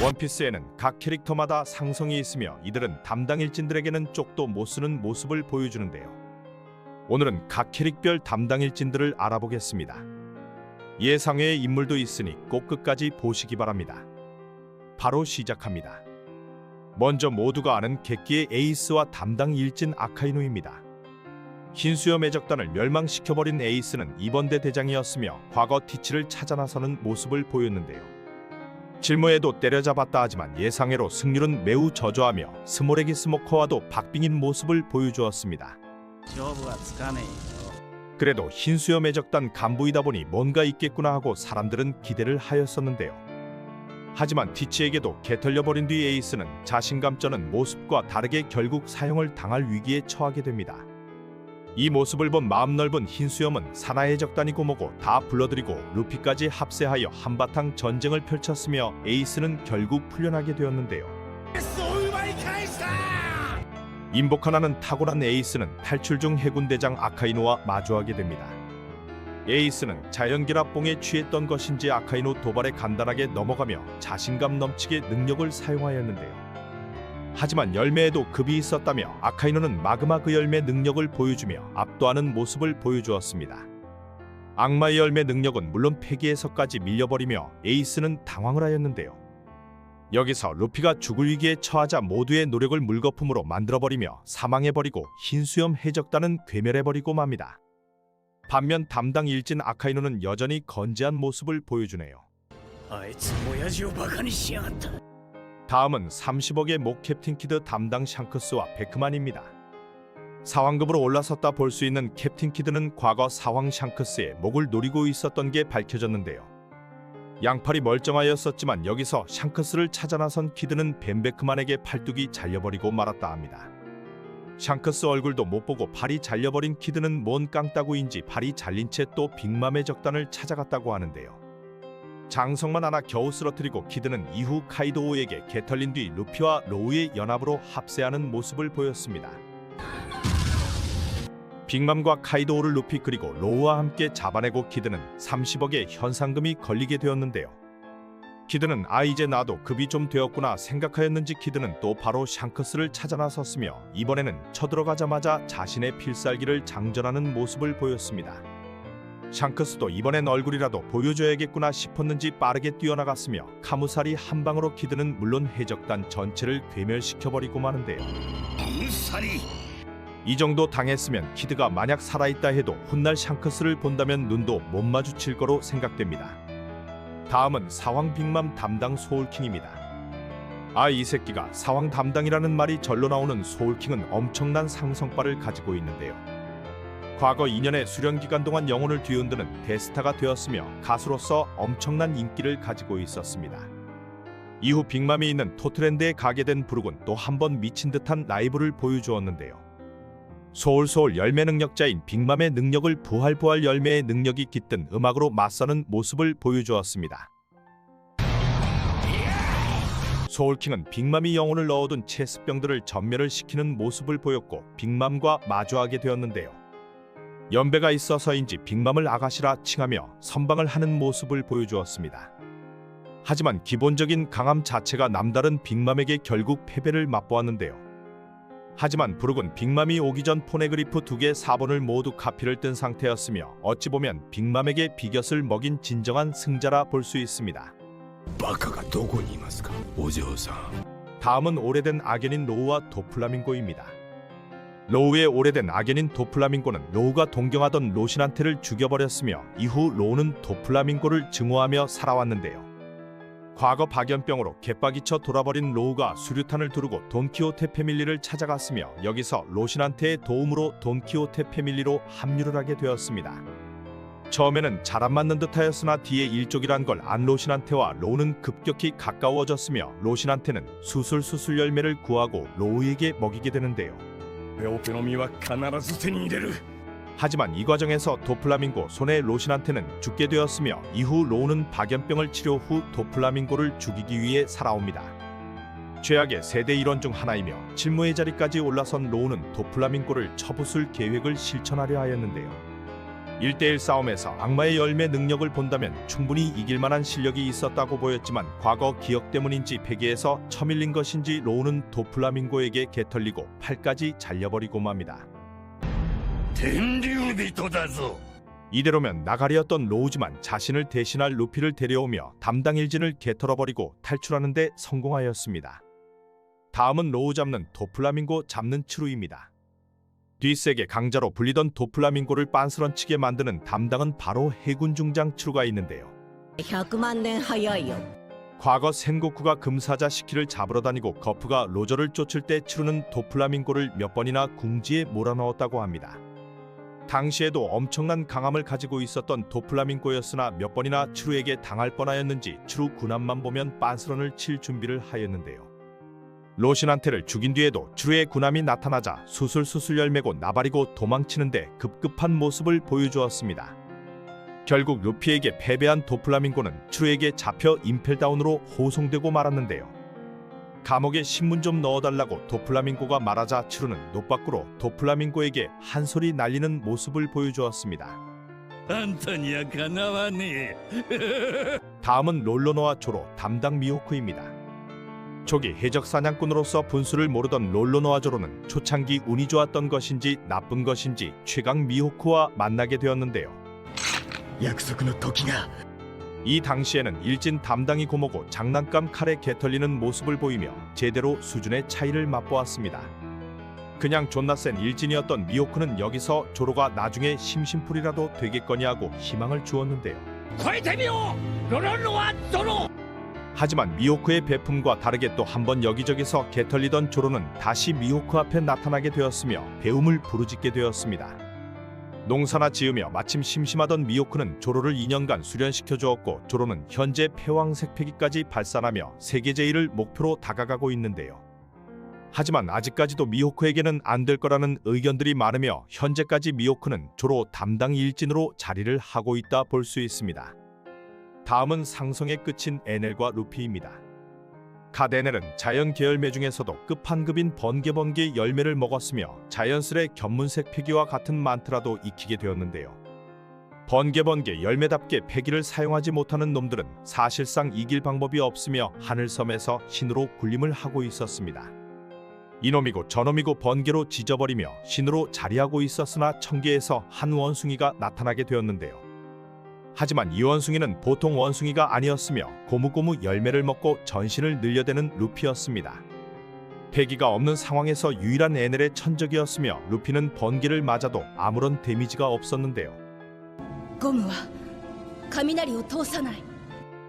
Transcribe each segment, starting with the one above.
원피스에는 각 캐릭터마다 상성이 있으며 이들은 담당 일진들에게는 쪽도 못 쓰는 모습을 보여주는데요. 오늘은 각 캐릭별 담당 일진들을 알아보겠습니다. 예상외의 인물도 있으니 꼭 끝까지 보시기 바랍니다. 바로 시작합니다. 먼저 모두가 아는 객기의 에이스와 담당 일진 아카이누입니다. 흰수염 해적단을 멸망시켜버린 에이스는 이번 대 대장이었으며 과거 티치를 찾아 나서는 모습을 보였는데요. 질무에도 때려잡았다 하지만 예상외로 승률은 매우 저조하며 스모레기 스모커와도 박빙인 모습을 보여주었습니다. 그래도 흰수염 해적단 간부이다 보니 뭔가 있겠구나 하고 사람들은 기대를 하였었는데요. 하지만 티치에게도 개털려버린 뒤 에이스는 자신감 쩌는 모습과 다르게 결국 사형을 당할 위기에 처하게 됩니다. 이 모습을 본 마음 넓은 흰수염은 산하해적단이고 뭐고 다 불러들이고 루피까지 합세하여 한바탕 전쟁을 펼쳤으며 에이스는 결국 풀려나게 되었는데요. 인복 하나는 타고난 에이스는 탈출 중 해군대장 아카이누와 마주하게 됩니다. 에이스는 자연결합봉에 취했던 것인지 아카이누 도발에 간단하게 넘어가며 자신감 넘치게 능력을 사용하였는데요. 하지만 열매에도 급이 있었다며 아카이누는 마그마 그 열매 능력을 보여주며 압도하는 모습을 보여주었습니다. 악마의 열매 능력은 물론 폐기에서까지 밀려버리며 에이스는 당황을 하였는데요. 여기서 루피가 죽을 위기에 처하자 모두의 노력을 물거품으로 만들어버리며 사망해버리고 흰수염 해적단은 괴멸해버리고 맙니다. 반면 담당 일진 아카이누는 여전히 건재한 모습을 보여주네요. 다음은 30억의 목 캡틴 키드 담당 샹크스와 베크만입니다. 사왕급으로 올라섰다 볼 수 있는 캡틴 키드는 과거 사왕 샹크스의 목을 노리고 있었던 게 밝혀졌는데요. 양팔이 멀쩡하였었지만 여기서 샹크스를 찾아 나선 키드는 벤 베크만에게 팔뚝이 잘려버리고 말았다 합니다. 샹크스 얼굴도 못 보고 팔이 잘려버린 키드는 뭔 깡따구인지 팔이 잘린 채 또 빅맘의 적단을 찾아갔다고 하는데요. 장성만 하나 겨우 쓰러뜨리고 키드는 이후 카이도우에게 개털린 뒤 루피와 로우의 연합으로 합세하는 모습을 보였습니다. 빅맘과 카이도우를 루피 그리고 로우와 함께 잡아내고 키드는 30억의 현상금이 걸리게 되었는데요. 키드는 이제 나도 급이 좀 되었구나 생각하였는지 키드는 또 바로 샹크스를 찾아 나섰으며 이번에는 쳐들어가자마자 자신의 필살기를 장전하는 모습을 보였습니다. 샹크스도 이번엔 얼굴이라도 보여줘야겠구나 싶었는지 빠르게 뛰어나갔으며 카무사리 한 방으로 키드는 물론 해적단 전체를 괴멸시켜버리고 마는데요. 이 정도 당했으면 키드가 만약 살아있다 해도 훗날 샹크스를 본다면 눈도 못 마주칠 거로 생각됩니다. 다음은 사왕 빅맘 담당 소울킹입니다. 이 새끼가 사왕 담당이라는 말이 절로 나오는 소울킹은 엄청난 상성빨을 가지고 있는데요. 과거 2년의 수련기간 동안 영혼을 뒤흔드는 대스타가 되었으며 가수로서 엄청난 인기를 가지고 있었습니다. 이후 빅맘이 있는 토트랜드에 가게 된 브룩은 또 한 번 미친 듯한 라이브를 보여주었는데요. 소울 열매 능력자인 빅맘의 능력을 부활 열매의 능력이 깃든 음악으로 맞서는 모습을 보여주었습니다. 소울킹은 빅맘이 영혼을 넣어둔 체스병들을 전멸을 시키는 모습을 보였고 빅맘과 마주하게 되었는데요. 연배가 있어서인지 빅맘을 아가씨라 칭하며 선방을 하는 모습을 보여주었습니다. 하지만 기본적인 강함 자체가 남다른 빅맘에게 결국 패배를 맛보았는데요. 하지만 브룩은 빅맘이 오기 전 포네그리프 2개 4번을 모두 카피를 뜬 상태였으며 어찌 보면 빅맘에게 비곁을 먹인 진정한 승자라 볼 수 있습니다. 다음은 오래된 악연인 로우와 도플라밍고입니다. 로우의 오래된 악연인 도플라밍고는 로우가 동경하던 로신한테를 죽여버렸으며 이후 로우는 도플라밍고를 증오하며 살아왔는데요. 과거 박연병으로 개빡이쳐 돌아버린 로우가 수류탄을 두르고 돈키호테 패밀리를 찾아갔으며 여기서 로신한테의 도움으로 돈키호테 패밀리로 합류를 하게 되었습니다. 처음에는 잘 안 맞는 듯하였으나 뒤에 일족이란 걸 안 로신한테와 로우는 급격히 가까워졌으며 로신한테는 수술 열매를 구하고 로우에게 먹이게 되는데요. 하지만 이 과정에서 도플라밍고 손에 로신한테는 죽게 되었으며 이후 로우는 박연병을 치료 후 도플라밍고를 죽이기 위해 살아옵니다. 최악의 세대 일원 중 하나이며 질무의 자리까지 올라선 로우는 도플라밍고를 처부술 계획을 실천하려 하였는데요. 1대1 싸움에서 악마의 열매 능력을 본다면 충분히 이길 만한 실력이 있었다고 보였지만 과거 기억 때문인지 패기에서 처밀린 것인지 로우는 도플라밍고에게 개털리고 팔까지 잘려버리고 맙니다. 텐류비토다ぞ. 이대로면 나가리였던 로우지만 자신을 대신할 루피를 데려오며 담당 일진을 개털어버리고 탈출하는 데 성공하였습니다. 다음은 로우 잡는 도플라밍고 잡는 추루입니다. 뒷세계 강자로 불리던 도플라밍고를 빤스런치게 만드는 담당은 바로 해군 중장 추루가 있는데요. 100万年早いよ。 과거 센고쿠가 금사자 시키를 잡으러 다니고 거프가 로저를 쫓을 때 추루는 도플라밍고를 몇 번이나 궁지에 몰아넣었다고 합니다. 당시에도 엄청난 강함을 가지고 있었던 도플라밍고였으나 몇 번이나 추루에게 당할 뻔하였는지 추루 군함만 보면 빤스런을 칠 준비를 하였는데요. 로신한테를 죽인 뒤에도 추루의 군함이 나타나자 수술수술 열매고 나발이고 도망치는데 급급한 모습을 보여주었습니다. 결국 루피에게 패배한 도플라밍고는 추루에게 잡혀 임펠다운으로 호송되고 말았는데요. 감옥에 신문 좀 넣어달라고 도플라밍고가 말하자 추루는 노밖으로 도플라밍고에게 한 소리 날리는 모습을 보여주었습니다. あんたにはかなわねえ。 다음은 롤로노와 조로 담당 미호크입니다. 초기 해적 사냥꾼으로서 분수를 모르던 롤로노와 조로는 초창기 운이 좋았던 것인지 나쁜 것인지 최강 미호크와 만나게 되었는데요. 約束の時が。 이 당시에는 일진 담당이 고모고 장난감 칼에 개털리는 모습을 보이며 제대로 수준의 차이를 맛보았습니다. 그냥 존나 센 일진이었던 미호크는 여기서 조로가 나중에 심심풀이라도 되겠거니 하고 희망을 주었는데요. 超えてみよう。ロロノアゾロ。 하지만 미호크의 배품과 다르게 또 한 번 여기저기서 개털리던 조로는 다시 미호크 앞에 나타나게 되었으며 배움을 부르짖게 되었습니다. 농사나 지으며 마침 심심하던 미호크는 조로를 2년간 수련시켜 주었고 조로는 현재 패왕색 패기까지 발산하며 세계 제일을 목표로 다가가고 있는데요. 하지만 아직까지도 미호크에게는 안 될 거라는 의견들이 많으며 현재까지 미호크는 조로 담당 일진으로 자리를 하고 있다 볼 수 있습니다. 다음은 상성의 끝인 에넬과 루피입니다. 갓 에넬은 자연 계열매 중에서도 끝판급인 번개 열매를 먹었으며 자연스레 견문색 패기와 같은 만트라도 익히게 되었는데요. 번개 열매답게 패기를 사용하지 못하는 놈들은 사실상 이길 방법이 없으며 하늘섬에서 신으로 군림을 하고 있었습니다. 이놈이고 저놈이고 번개로 지져버리며 신으로 자리하고 있었으나 천계에서 한 원숭이가 나타나게 되었는데요. 하지만 이 원숭이는 보통 원숭이가 아니었으며 고무고무 열매를 먹고 전신을 늘려대는 루피였습니다. 패기가 없는 상황에서 유일한 에넬의 천적이었으며 루피는 번개를 맞아도 아무런 데미지가 없었는데요. ゴムは雷を通さない。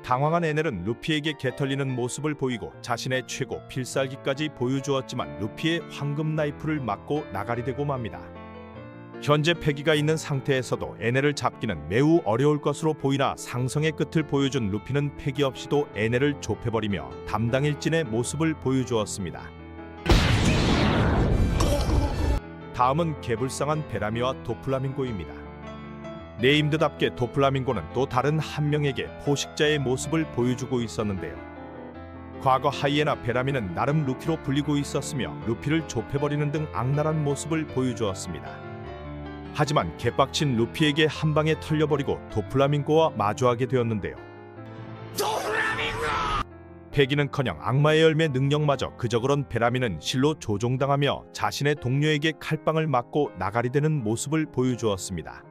당황한 에넬은 루피에게 개털리는 모습을 보이고 자신의 최고 필살기까지 보여주었지만 루피의 황금 나이프를 맞고 나가리 되고 맙니다. 현재 패기가 있는 상태에서도 에넬을 잡기는 매우 어려울 것으로 보이나 상성의 끝을 보여준 루피는 패기 없이도 에넬을 좁혀버리며 담당 일진의 모습을 보여주었습니다. 다음은 개불쌍한 베라미와 도플라밍고입니다. 네임드답게 도플라밍고는 또 다른 한 명에게 포식자의 모습을 보여주고 있었는데요. 과거 하이에나 베라미는 나름 루키로 불리고 있었으며 루피를 좁혀버리는 등 악랄한 모습을 보여주었습니다. 하지만 개빡친 루피에게 한 방에 털려버리고 도플라밍고와 마주하게 되었는데요. 패기는커녕 악마의 열매 능력마저 그저 그런 베라미는 실로 조종당하며 자신의 동료에게 칼빵을 맞고 나가리 되는 모습을 보여주었습니다.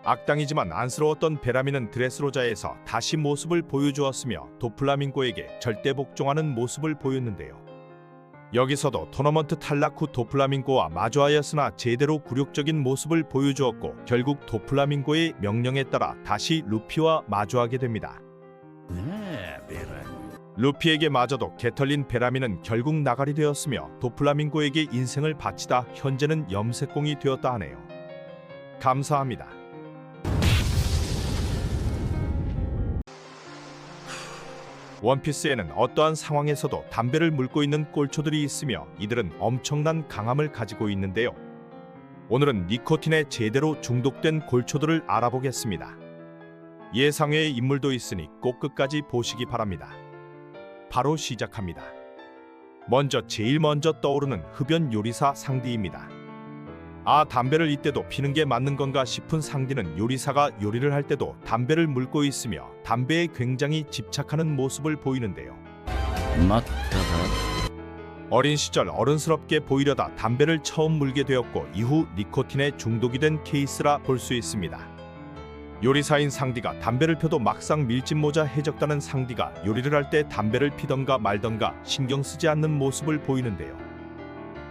악당이지만 안쓰러웠던 베라미는 드레스로자에서 다시 모습을 보여주었으며 도플라밍고에게 절대 복종하는 모습을 보였는데요. 여기서도 토너먼트 탈락 후 도플라밍고와 마주하였으나 제대로 굴욕적인 모습을 보여주었고 결국 도플라밍고의 명령에 따라 다시 루피와 마주하게 됩니다. 루피에게 마저도 개털린 베라미는 결국 나가리 되었으며 도플라밍고에게 인생을 바치다 현재는 염색공이 되었다 하네요. 감사합니다. 원피스에는 어떠한 상황에서도 담배를 물고 있는 꼴초들이 있으며 이들은 엄청난 강함을 가지고 있는데요. 오늘은 니코틴에 제대로 중독된 골초들을 알아보겠습니다. 예상외의 인물도 있으니 꼭 끝까지 보시기 바랍니다. 바로 시작합니다. 제일 먼저 떠오르는 흡연 요리사 상디입니다. 아, 담배를 이때도 피는 게 맞는 건가 싶은 상디는 요리사가 요리를 할 때도 담배를 물고 있으며 담배에 굉장히 집착하는 모습을 보이는데요. 待っただ 어린 시절 어른스럽게 보이려다 담배를 처음 물게 되었고 이후 니코틴에 중독이 된 케이스라 볼 수 있습니다. 요리사인 상디가 담배를 펴도 막상 밀짚 모자 해적다는 상디가 요리를 할 때 담배를 피던가 말던가 신경 쓰지 않는 모습을 보이는데요.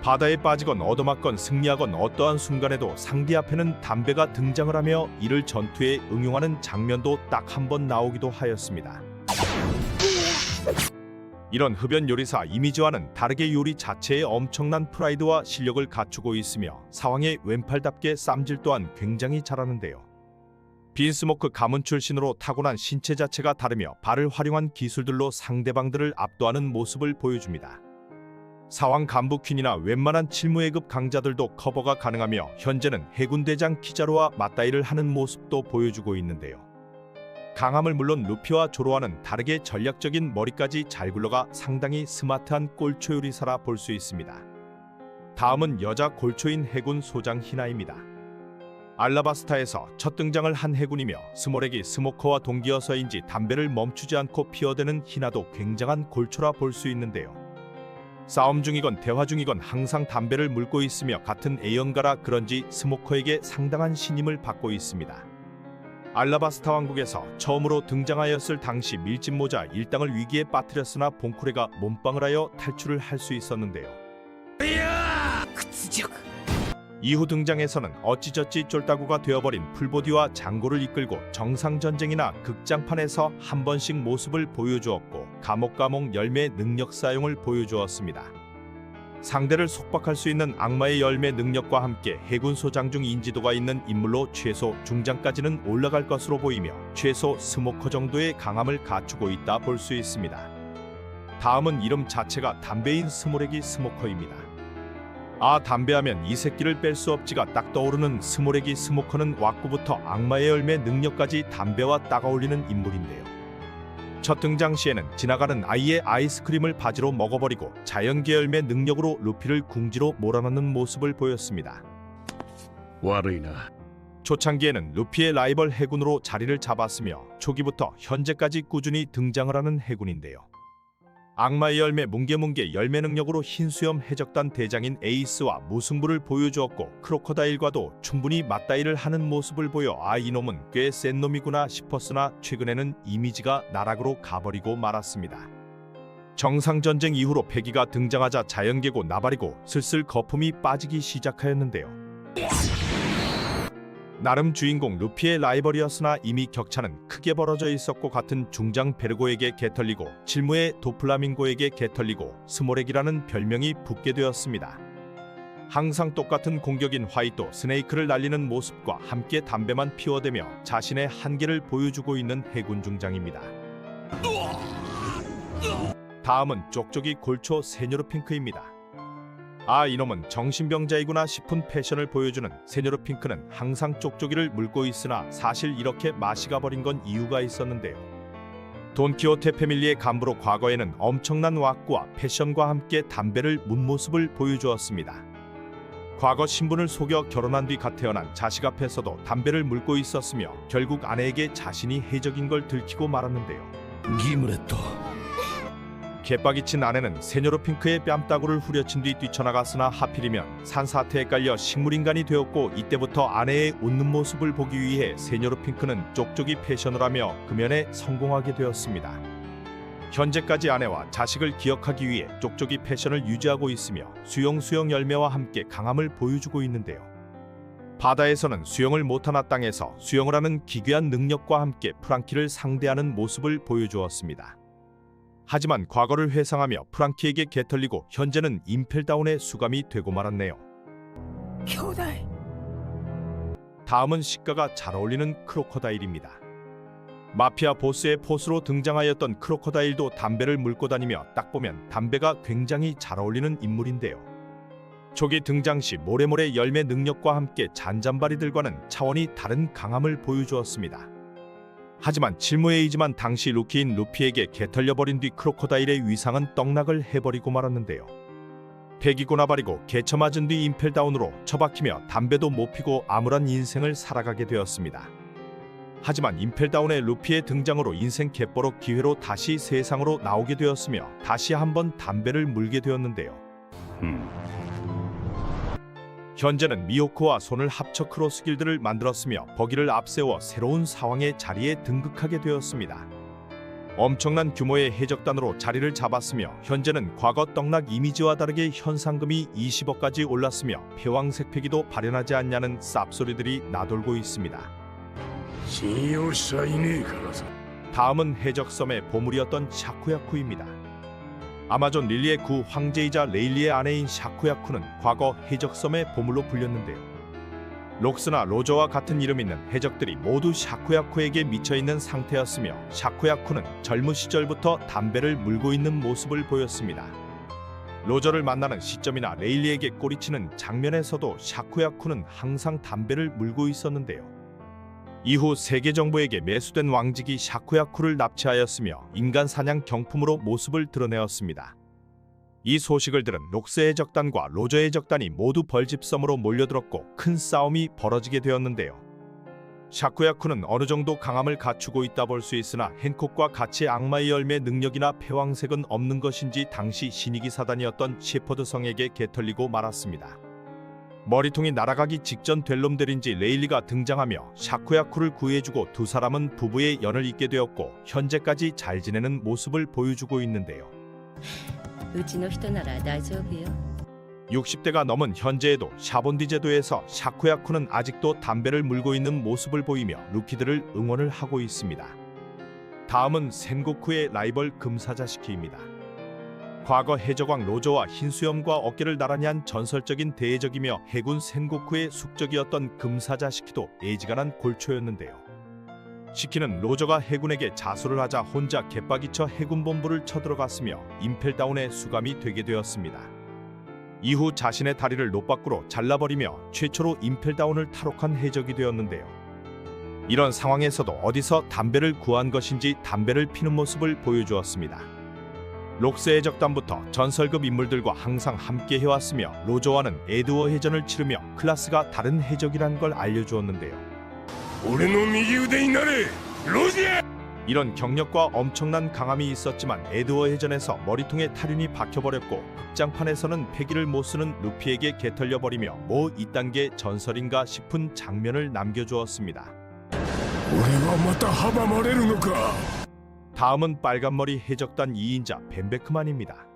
바다에 빠지건 얻어맞건 승리하건 어떠한 순간에도 상디 앞에는 담배가 등장을 하며 이를 전투에 응용하는 장면도 딱 한 번 나오기도 하였습니다. 이런 흡연 요리사 이미지와는 다르게 요리 자체에 엄청난 프라이드와 실력을 갖추고 있으며 상황의 왼팔답게 쌈질 또한 굉장히 잘하는데요. 빈스모크 가문 출신으로 타고난 신체 자체가 다르며 발을 활용한 기술들로 상대방들을 압도하는 모습을 보여줍니다. 사왕 간부 퀸이나 웬만한 칠무회급 강자들도 커버가 가능하며 현재는 해군대장 키자루와 맞다이를 하는 모습도 보여주고 있는데요. 강함을 물론 루피와 조로와는 다르게 전략적인 머리까지 잘 굴러가 상당히 스마트한 꼴초 요리사라 볼 수 있습니다. 다음은 여자 골초인 해군 소장 히나입니다. 알라바스타에서 첫 등장을 한 해군이며 스모렉이 스모커와 동기여서인지 담배를 멈추지 않고 피어대는 히나도 굉장한 골초라 볼 수 있는데요. 싸움 중이건 대화 중이건 항상 담배를 물고 있으며 같은 A연가라 그런지 스모커에게 상당한 신임을 받고 있습니다. 알라바스타 왕국에서 처음으로 등장하였을 당시 밀짚 모자 일당을 위기에 빠뜨렸으나 봉쿠레가 몸빵을 하여 탈출을 할 수 있었는데요. 이후 등장에서는 어찌저찌 쫄따구가 되어버린 풀보디와 장고를 이끌고 정상전쟁이나 극장판에서 한 번씩 모습을 보여주었고 감옥 열매 능력 사용을 보여주었습니다. 상대를 속박할 수 있는 악마의 열매 능력과 함께 해군 소장 중 인지도가 있는 인물로 최소 중장까지는 올라갈 것으로 보이며 최소 스모커 정도의 강함을 갖추고 있다 볼 수 있습니다. 다음은 이름 자체가 담배인 스모렉이 스모커입니다. 아, 담배하면 이 새끼를 뺄 수 없지가 딱 떠오르는 스모렉이 스모커는 왁구부터 악마의 열매 능력까지 담배와 딱 어울리는 인물인데요. 첫 등장 시에는 지나가는 아이의 아이스크림을 바지로 먹어버리고 자연계 열매 능력으로 루피를 궁지로 몰아넣는 모습을 보였습니다. 悪いな 초창기에는 루피의 라이벌 해군으로 자리를 잡았으며 초기부터 현재까지 꾸준히 등장을 하는 해군인데요. 악마의 열매 뭉게뭉게 열매 능력으로 흰수염 해적단 대장인 에이스와 무승부를 보여주었고 크로커다일과도 충분히 맞다이를 하는 모습을 보여 아, 이놈은 꽤 센 놈이구나 싶었으나 최근에는 이미지가 나락으로 가버리고 말았습니다. 정상전쟁 이후로 패기가 등장하자 자연계고 나발이고 슬슬 거품이 빠지기 시작하였는데요. 나름 주인공 루피의 라이벌이었으나 이미 격차는 크게 벌어져 있었고 같은 중장 베르고에게 개털리고 칠무의 도플라밍고에게 개털리고 스모렉이라는 별명이 붙게 되었습니다. 항상 똑같은 공격인 화이토 스네이크를 날리는 모습과 함께 담배만 피워대며 자신의 한계를 보여주고 있는 해군 중장입니다. 다음은 쪽쪽이 골초 세뇨르핑크입니다. 아, 이놈은 정신병자이구나 싶은 패션을 보여주는 세뇨르핑크는 항상 쪽쪽이를 물고 있으나 사실 이렇게 맛이 가버린 건 이유가 있었는데요. 돈키호테 패밀리의 간부로 과거에는 엄청난 왁구와 패션과 함께 담배를 문 모습을 보여주었습니다. 과거 신분을 속여 결혼한 뒤 갓 태어난 자식 앞에서도 담배를 물고 있었으며 결국 아내에게 자신이 해적인 걸 들키고 말았는데요. ギムレット 개빡이 친 아내는 세뇨르핑크의 뺨따구를 후려친 뒤 뛰쳐나갔으나 하필이면 산사태에 깔려 식물인간이 되었고 이때부터 아내의 웃는 모습을 보기 위해 세뇨르핑크는 쪽쪽이 패션을 하며 금연에 성공하게 되었습니다. 현재까지 아내와 자식을 기억하기 위해 쪽쪽이 패션을 유지하고 있으며 수영 열매와 함께 강함을 보여주고 있는데요. 바다에서는 수영을 못하나 땅에서 수영을 하는 기괴한 능력과 함께 프랑키를 상대하는 모습을 보여주었습니다. 하지만 과거를 회상하며 프랑키에게 개털리고 현재는 임펠다운의 수감이 되고 말았네요. 다음은 시가가 잘 어울리는 크로커다일입니다. 마피아 보스의 포스로 등장하였던 크로커다일도 담배를 물고 다니며 딱 보면 담배가 굉장히 잘 어울리는 인물인데요. 초기 등장 시 모래모래 열매 능력과 함께 잔잔바리들과는 차원이 다른 강함을 보여주었습니다. 하지만 칠무에이지만 당시 루키인 루피에게 개털려버린 뒤 크로커다일의 위상은 떡락을 해버리고 말았는데요. 패기고 나발이고 개처맞은 뒤 임펠다운으로 처박히며 담배도 못 피고 암울한 인생을 살아가게 되었습니다. 하지만 임펠다운의 루피의 등장으로 인생 갯버럭 기회로 다시 세상으로 나오게 되었으며 다시 한번 담배를 물게 되었는데요. 현재는 미호코와 손을 합쳐 크로스 길드를 만들었으며 버기를 앞세워 새로운 사왕의 자리에 등극하게 되었습니다. 엄청난 규모의 해적단으로 자리를 잡았으며 현재는 과거 떡락 이미지와 다르게 현상금이 20억까지 올랐으며 패왕색 패기도 발현하지 않냐는 쌉소리들이 나돌고 있습니다. 信用しちゃいねえからさ 다음은 해적섬의 보물이었던 샤쿠야쿠입니다. 아마존 릴리의 구 황제이자 레일리의 아내인 샤쿠야쿠는 과거 해적섬의 보물로 불렸는데요. 록스나 로저와 같은 이름 있는 해적들이 모두 샤쿠야쿠에게 미쳐있는 상태였으며 샤쿠야쿠는 젊은 시절부터 담배를 물고 있는 모습을 보였습니다. 로저를 만나는 시점이나 레일리에게 꼬리치는 장면에서도 샤쿠야쿠는 항상 담배를 물고 있었는데요. 이후 세계 정부에게 매수된 왕직이 샤쿠야쿠를 납치하였으며 인간 사냥 경품으로 모습을 드러내었습니다. 이 소식을 들은 록스 해적단과 로저 해적단이 모두 벌집섬으로 몰려들었고 큰 싸움이 벌어지게 되었는데요. 샤쿠야쿠는 어느 정도 강함을 갖추고 있다 볼 수 있으나 헨콕과 같이 악마의 열매 능력이나 패왕색은 없는 것인지 당시 신이기 사단이었던 셰퍼드 성에게 개털리고 말았습니다. 머리통이 날아가기 직전 될 놈들인지 레일리가 등장하며 샤쿠야쿠를 구해주고 두 사람은 부부의 연을 잇게 되었고 현재까지 잘 지내는 모습을 보여주고 있는데요. うちの人なら大丈夫よ 60대가 넘은 현재에도 샤본디 제도에서 샤쿠야쿠는 아직도 담배를 물고 있는 모습을 보이며 루키들을 응원을 하고 있습니다. 다음은 센고쿠의 라이벌 금사자시키입니다. 과거 해적왕 로저와 흰수염과 어깨를 나란히 한 전설적인 대해적이며 해군 센고쿠의 숙적이었던 금사자시키도 애지간한 골초였는데요. 시키는 로저가 해군에게 자수를 하자 혼자 개빡이쳐 해군본부를 쳐들어갔으며 임펠다운의 수감이 되게 되었습니다. 이후 자신의 다리를 노밖으로 잘라버리며 최초로 임펠다운을 탈옥한 해적이 되었는데요. 이런 상황에서도 어디서 담배를 구한 것인지 담배를 피는 모습을 보여주었습니다. 록스 해적단부터 전설급 인물들과 항상 함께 해왔으며 로저와는 에드워 해전을 치르며 클래스가 다른 해적이란 걸 알려주었는데요. 俺の右腕になれロジャー 이런 경력과 엄청난 강함이 있었지만 에드워 해전에서 머리통에 탈윤이 박혀버렸고 극장판에서는 패기를 못쓰는 루피에게 개털려버리며 뭐 이딴 게 전설인가 싶은 장면을 남겨주었습니다. 俺はまた阻まれるのか 다음은 빨간머리 해적단 2인자 벤베크만입니다.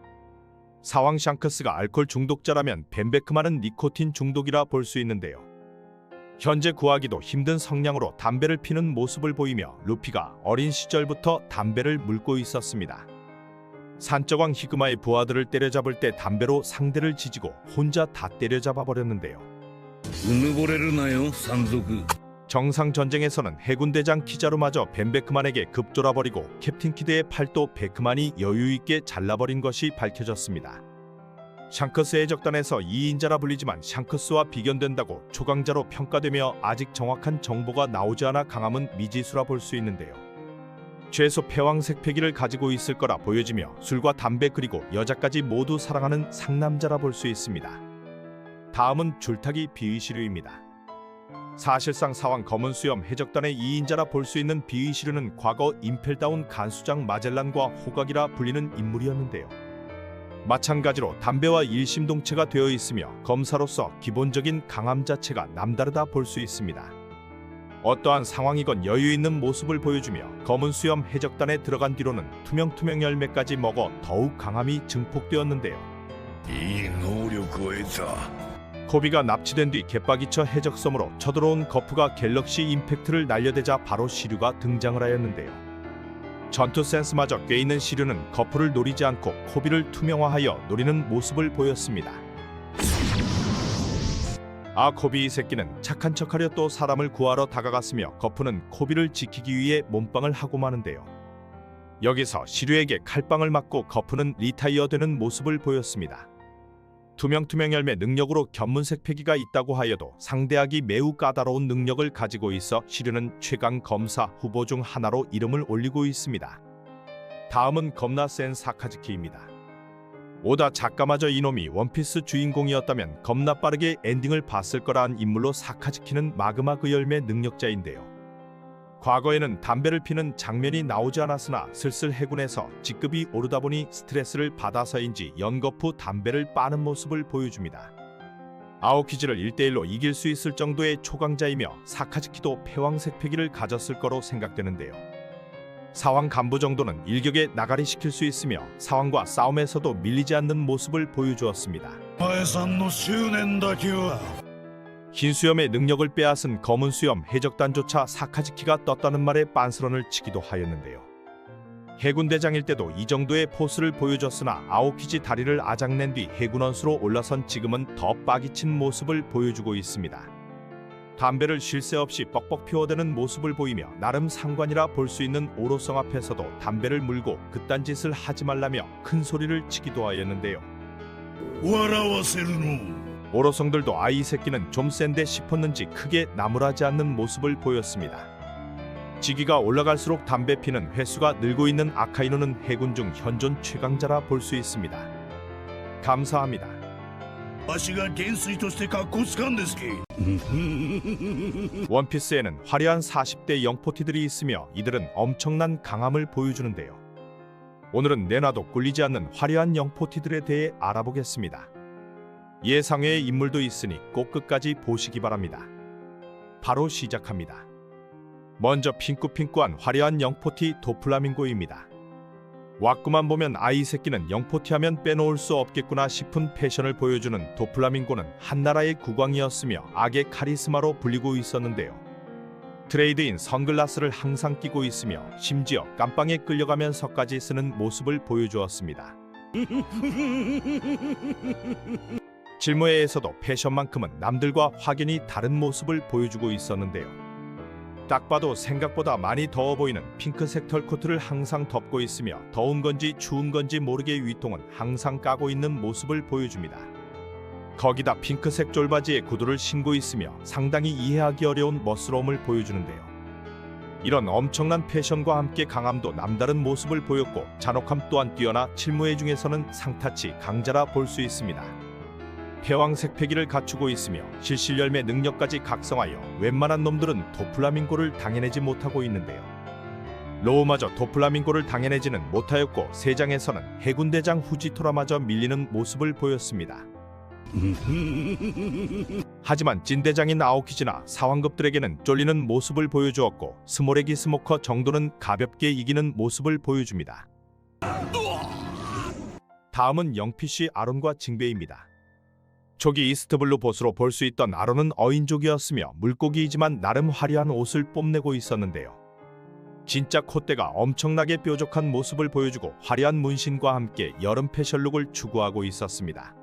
사왕 샹크스가 알코올 중독자라면 벤베크만은 니코틴 중독이라 볼 수 있는데요. 현재 구하기도 힘든 성량으로 담배를 피는 모습을 보이며 루피가 어린 시절부터 담배를 물고 있었습니다. 산적왕 히그마의 부하들을 때려잡을 때 담배로 상대를 지지고 혼자 다 때려잡아 버렸는데요. うぬぼれるなよ山賊 정상 전쟁에서는 해군대장 키자루마저 벤베크만에게 급졸아버리고 캡틴 키드의 팔도 베크만이 여유있게 잘라버린 것이 밝혀졌습니다. 샹크스 해적단에서 2인자라 불리지만 샹크스와 비견된다고 초강자로 평가되며 아직 정확한 정보가 나오지 않아 강함은 미지수라 볼 수 있는데요. 최소 패왕색 패기를 가지고 있을 거라 보여지며 술과 담배 그리고 여자까지 모두 사랑하는 상남자라 볼 수 있습니다. 다음은 줄타기 비의시류입니다. 사실상 사왕 검은수염 해적단의 2인자라 볼 수 있는 비의시류는 과거 임펠다운 간수장 마젤란과 호각이라 불리는 인물이었는데요. 마찬가지로 담배와 일심동체가 되어 있으며 검사로서 기본적인 강함 자체가 남다르다 볼 수 있습니다. 어떠한 상황이건 여유 있는 모습을 보여주며 검은수염 해적단에 들어간 뒤로는 투명투명 열매까지 먹어 더욱 강함이 증폭되었는데요. いい能力を得た 코비가 납치된 뒤 개빡이쳐 해적섬으로 쳐들어온 거프가 갤럭시 임팩트를 날려대자 바로 시류가 등장을 하였는데요. 전투 센스마저 꽤 있는 시류는 거프를 노리지 않고 코비를 투명화하여 노리는 모습을 보였습니다. 아 코비 이 새끼는 착한 척하려 또 사람을 구하러 다가갔으며 거프는 코비를 지키기 위해 몸빵을 하고 마는데요. 여기서 시류에게 칼빵을 맞고 거프는 리타이어 되는 모습을 보였습니다. 투명투명 열매 능력으로 견문색 패기가 있다고 하여도 상대하기 매우 까다로운 능력을 가지고 있어 시류는 최강 검사 후보 중 하나로 이름을 올리고 있습니다. 다음은 겁나 센 사카즈키입니다. 오다 작가마저 이놈이 원피스 주인공이었다면 겁나 빠르게 엔딩을 봤을 거라는 인물로 사카즈키는 마그마그 열매 능력자인데요. 과거에는 담배를 피는 장면이 나오지 않았으나 슬슬 해군에서 직급이 오르다 보니 스트레스를 받아서인지 연거푸 담배를 빠는 모습을 보여줍니다. 아오키즈를 1대1로 이길 수 있을 정도의 초강자이며 사카즈키도 패왕색 패기를 가졌을 거로 생각되는데요. 사왕 간부 정도는 일격에 나가리 시킬 수 있으며 사왕과 싸움에서도 밀리지 않는 모습을 보여주었습니다. 前さんの執念だけは 흰 수염의 능력을 빼앗은 검은 수염 해적단조차 사카즈키가 떴다는 말에 빤스런을 치기도 하였는데요. 해군대장일 때도 이 정도의 포스를 보여줬으나 아오키지 다리를 아작낸 뒤 해군원수로 올라선 지금은 더 빠기친 모습을 보여주고 있습니다. 담배를 쉴 새 없이 뻑뻑 피워대는 모습을 보이며 나름 상관이라 볼 수 있는 오로성 앞에서도 담배를 물고 그딴 짓을 하지 말라며 큰 소리를 치기도 하였는데요. 笑わせるの 오로성들도 아이 새끼는 좀 센데 싶었는지 크게 나무라지 않는 모습을 보였습니다. 직위가 올라갈수록 담배 피는 횟수가 늘고 있는 아카이노는 해군 중 현존 최강자라 볼 수 있습니다. 감사합니다. わしが元帥としてかっこつかんですき 원피스에는 화려한 40대 영포티들이 있으며 이들은 엄청난 강함을 보여주는데요. 오늘은 내놔도 꿀리지 않는 화려한 영포티들에 대해 알아보겠습니다. 예상외의 인물도 있으니 꼭 끝까지 보시기 바랍니다. 바로 시작합니다. 먼저 핑크핑크한 화려한 영포티 도플라밍고입니다. 왁구만 보면 아이 새끼는 영포티 하면 빼놓을 수 없겠구나 싶은 패션을 보여주는 도플라밍고는 한나라의 국왕이었으며 악의 카리스마로 불리고 있었는데요. 트레이드인 선글라스를 항상 끼고 있으며 심지어 깜빵에 끌려가면서까지 쓰는 모습을 보여주었습니다. 실무회에서도 패션만큼은 남들과 확연히 다른 모습을 보여주고 있었는데요. 딱 봐도 생각보다 많이 더워 보이는 핑크색 털코트를 항상 덮고 있으며 더운 건지 추운 건지 모르게 위통은 항상 까고 있는 모습을 보여줍니다. 거기다 핑크색 쫄바지에 구두를 신고 있으며 상당히 이해하기 어려운 멋스러움을 보여주는데요. 이런 엄청난 패션과 함께 강함도 남다른 모습을 보였고 잔혹함 또한 뛰어나 칠무회 중에서는 상타치 강자라 볼 수 있습니다. 패왕색 패기를 갖추고 있으며 실실열매 능력까지 각성하여 웬만한 놈들은 도플라밍고를 당해내지 못하고 있는데요. 로우마저 도플라밍고를 당해내지는 못하였고 세장에서는 해군대장 후지토라마저 밀리는 모습을 보였습니다. 하지만 찐대장인 아오키즈나 사왕급들에게는 쫄리는 모습을 보여주었고 스모레기 스모커 정도는 가볍게 이기는 모습을 보여줍니다. 다음은 영피쉬 아론과 징베입니다. 초기 이스트블루 보스로 볼 수 있던 아론은 어인족이었으며 물고기이지만 나름 화려한 옷을 뽐내고 있었는데요. 진짜 콧대가 엄청나게 뾰족한 모습을 보여주고 화려한 문신과 함께 여름 패션룩을 추구하고 있었습니다.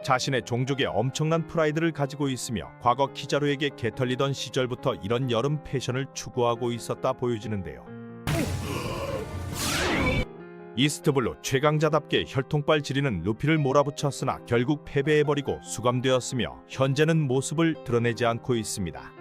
자신의 종족에 엄청난 프라이드를 가지고 있으며 과거 키자루에게 개털리던 시절부터 이런 여름 패션을 추구하고 있었다 보여지는데요. 이스트블루 최강자답게 혈통발 지리는 루피를 몰아붙였으나 결국 패배해버리고 수감되었으며 현재는 모습을 드러내지 않고 있습니다.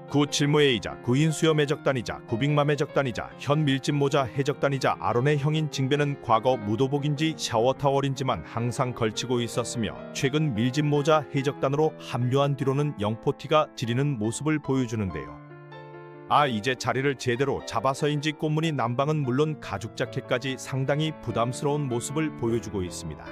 구칠무회이자 구인수염 해적단이자 구빅맘 해적단이자 현 밀짚모자 해적단이자 아론의 형인 징베는 과거 무도복인지 샤워타월인지만 항상 걸치고 있었으며 최근 밀짚모자 해적단으로 합류한 뒤로는 영포티가 지리는 모습을 보여주는데요. 이제 자리를 제대로 잡아서인지 꽃무늬 남방은 물론 가죽 자켓까지 상당히 부담스러운 모습을 보여주고 있습니다.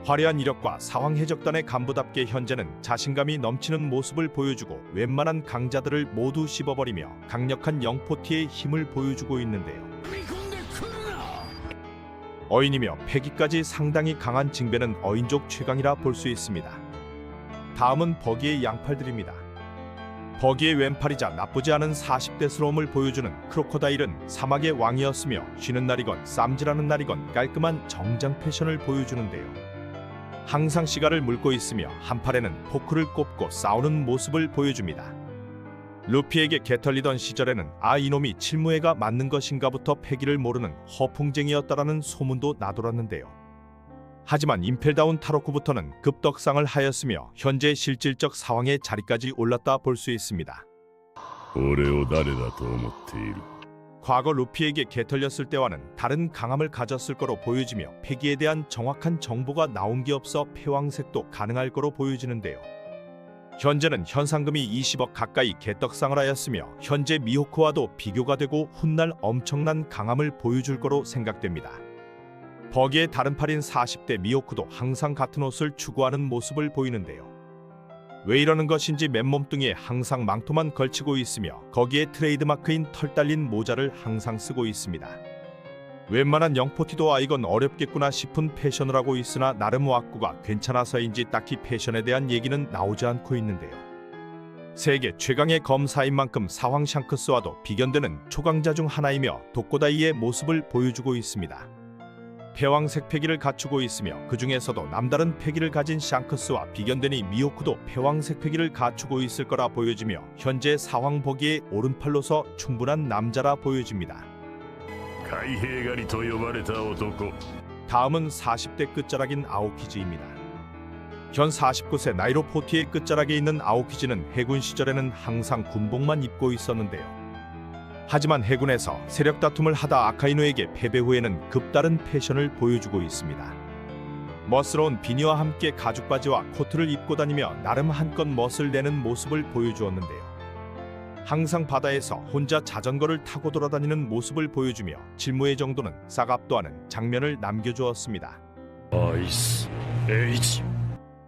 화려한 이력과 사황 해적단의 간부답게 현재는 자신감이 넘치는 모습을 보여주고 웬만한 강자들을 모두 씹어버리며 강력한 영포티의 힘을 보여주고 있는데요. 어인이며 패기까지 상당히 강한 징베는 어인족 최강이라 볼 수 있습니다. 다음은 버기의 양팔들입니다. 버기의 왼팔이자 나쁘지 않은 40대스러움을 보여주는 크로코다일은 사막의 왕이었으며 쉬는 날이건 쌈질하는 날이건 깔끔한 정장 패션을 보여주는데요. 항상 시가를 물고 있으며 한 팔에는 포크를 꼽고 싸우는 모습을 보여줍니다. 루피에게 개털리던 시절에는 이놈이 칠무회가 맞는 것인가부터 패기를 모르는 허풍쟁이였다라는 소문도 나돌았는데요. 하지만 임펠다운 타로쿠부터는 급덕상을 하였으며 현재 실질적 사왕의 자리까지 올랐다 볼 수 있습니다. 俺を誰だと思っている 과거 루피에게 개털렸을 때와는 다른 강함을 가졌을 거로 보여지며 패기에 대한 정확한 정보가 나온 게 없어 패왕색도 가능할 거로 보여지는데요. 현재는 현상금이 20억 가까이 개떡상을 하였으며 현재 미호크와도 비교가 되고 훗날 엄청난 강함을 보여줄 거로 생각됩니다. 버기의 다른 팔인 40대 미호크도 항상 같은 옷을 추구하는 모습을 보이는데요. 왜 이러는 것인지 맨몸뚱이에 항상 망토만 걸치고 있으며 거기에 트레이드마크인 털 달린 모자를 항상 쓰고 있습니다. 웬만한 영포티도 이건 어렵겠구나 싶은 패션을 하고 있으나 나름 왁구가 괜찮아서인지 딱히 패션에 대한 얘기는 나오지 않고 있는데요. 세계 최강의 검사인 만큼 사황 샹크스와도 비견되는 초강자 중 하나이며 독고다이의 모습을 보여주고 있습니다. 패왕색 패기를 갖추고 있으며 그 중에서도 남다른 패기를 가진 샹크스와 비견되니 미호크도 패왕색 패기를 갖추고 있을 거라 보여지며 현재 사황 버기의 오른팔로서 충분한 남자라 보여집니다. 海兵狩りと呼ばれた男 다음은 40대 끝자락인 아오키즈입니다. 현 49세 나이로 포티의 끝자락에 있는 아오키즈는 해군 시절에는 항상 군복만 입고 있었는데요. 하지만 해군에서 세력 다툼을 하다 아카이노에게 패배 후에는 급다른 패션을 보여주고 있습니다. 멋스러운 비니와 함께 가죽 바지와 코트를 입고 다니며 나름 한껏 멋을 내는 모습을 보여주었는데요. 항상 바다에서 혼자 자전거를 타고 돌아다니는 모습을 보여주며 질무의 정도는 싸갑도 하는 장면을 남겨주었습니다. アイス H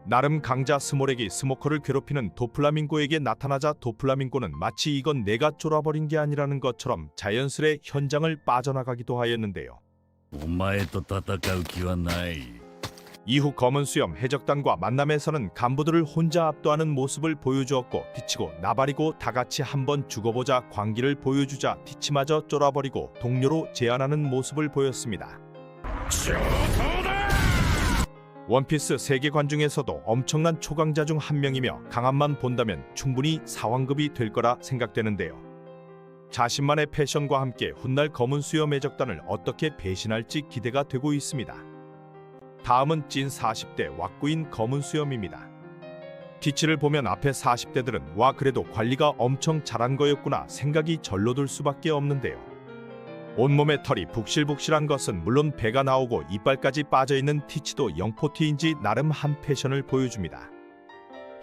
나름 강자 스몰에게 스모커를 괴롭히는 도플라밍고에게 나타나자 도플라밍고는 마치 이건 내가 쫄아버린 게 아니라는 것처럼 자연스레 현장을 빠져나가기도 하였는데요. お前と戦う気はない。 이후 검은 수염 해적단과 만남에서는 간부들을 혼자 압도하는 모습을 보여주었고 티치고 나발이고 다같이 한번 죽어보자 광기를 보여주자 티치마저 쫄아버리고 동료로 제안하는 모습을 보였습니다. 원피스 세계관 중에서도 엄청난 초강자 중 한 명이며 강함만 본다면 충분히 사왕급이 될 거라 생각되는데요. 자신만의 패션과 함께 훗날 검은 수염 해적단을 어떻게 배신할지 기대가 되고 있습니다. 다음은 찐 40대 왁구인 검은 수염입니다. 티치를 보면 앞에 40대들은 와 그래도 관리가 엄청 잘한 거였구나 생각이 절로 들 수밖에 없는데요. 온몸에 털이 북실북실한 것은 물론 배가 나오고 이빨까지 빠져있는 티치도 영포티인지 나름 한 패션을 보여줍니다.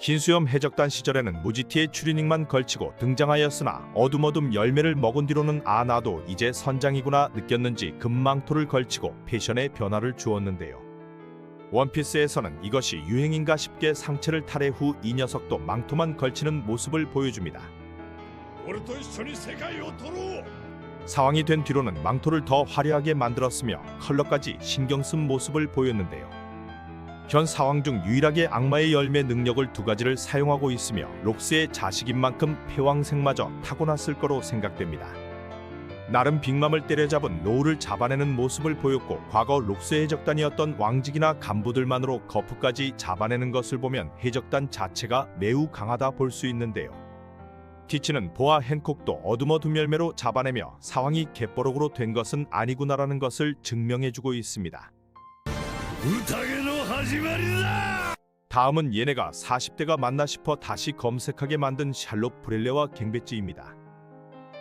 흰수염 해적단 시절에는 무지티에 추리닝만 걸치고 등장하였으나 어둠어둠 열매를 먹은 뒤로는 아 나도 이제 선장이구나 느꼈는지 금망토를 걸치고 패션에 변화를 주었는데요. 원피스에서는 이것이 유행인가 싶게 상체를 탈해 후 이 녀석도 망토만 걸치는 모습을 보여줍니다. 俺と一緒に世界を取ろう 사왕이 된 뒤로는 망토를 더 화려하게 만들었으며 컬러까지 신경 쓴 모습을 보였는데요. 현 사왕 중 유일하게 악마의 열매 능력을 두 가지를 사용하고 있으며 록스의 자식인 만큼 패왕색마저 타고났을 거로 생각됩니다. 나름 빅맘을 때려잡은 노우를 잡아내는 모습을 보였고 과거 록스 해적단이었던 왕직이나 간부들만으로 거프까지 잡아내는 것을 보면 해적단 자체가 매우 강하다 볼 수 있는데요. 티치는 보아 헨콕도 어둠어둠 열매로 잡아내며 사왕이 개뽀록으로 된 것은 아니구나라는 것을 증명해주고 있습니다. 宴の始まりだ。 다음은 얘네가 40대가 맞나 싶어 다시 검색하게 만든 샬롯 브렐레와 갱배지입니다.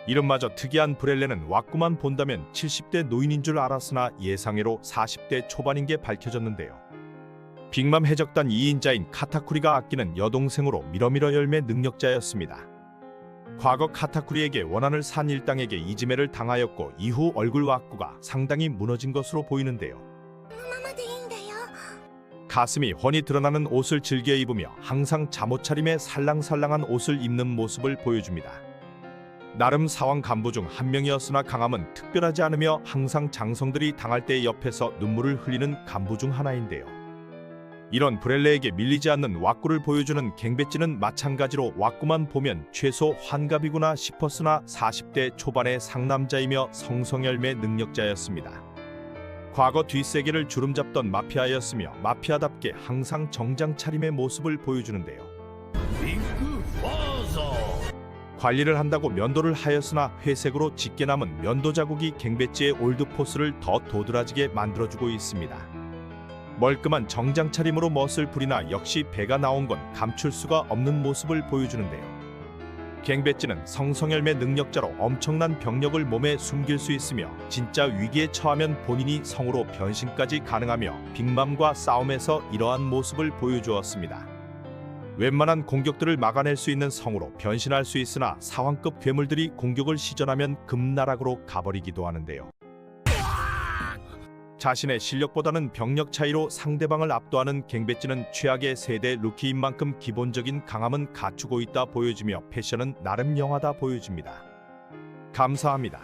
이름마저 특이한 브렐레는 왁구만 본다면 70대 노인인 줄 알았으나 예상외로 40대 초반인 게 밝혀졌는데요. 빅맘 해적단 2인자인 카타쿠리가 아끼는 여동생으로 미러미러 열매 능력자였습니다. 과거 카타쿠리에게 원한을 산 일당에게 이지매를 당하였고 이후 얼굴 왁구가 상당히 무너진 것으로 보이는데요. 가슴이 훤히 드러나는 옷을 즐겨 입으며 항상 잠옷 차림에 살랑살랑한 옷을 입는 모습을 보여줍니다. 나름 사왕 간부 중 한 명이었으나 강함은 특별하지 않으며 항상 장성들이 당할 때 옆에서 눈물을 흘리는 간부 중 하나인데요. 이런 브렐레에게 밀리지 않는 왁구를 보여주는 갱배지는 마찬가지로 왁구만 보면 최소 환갑이구나 싶었으나 40대 초반의 상남자이며 성성열매 능력자였습니다. 과거 뒷세계를 주름잡던 마피아였으며 마피아답게 항상 정장 차림의 모습을 보여주는데요. ビッグファーザー。 관리를 한다고 면도를 하였으나 회색으로 짙게 남은 면도 자국이 갱배지의 올드포스를 더 도드라지게 만들어주고 있습니다. 멀끔한 정장 차림으로 멋을 부리나 역시 배가 나온 건 감출 수가 없는 모습을 보여주는데요. 갱배지는 성성열매 능력자로 엄청난 병력을 몸에 숨길 수 있으며 진짜 위기에 처하면 본인이 성으로 변신까지 가능하며 빅맘과 싸움에서 이러한 모습을 보여주었습니다. 웬만한 공격들을 막아낼 수 있는 성으로 변신할 수 있으나 사왕급 괴물들이 공격을 시전하면 금나락으로 가버리기도 하는데요. 자신의 실력보다는 병력 차이로 상대방을 압도하는 갱배지는 최악의 세대 루키인 만큼 기본적인 강함은 갖추고 있다 보여주며 패션은 나름 영하다 보여줍니다. 감사합니다.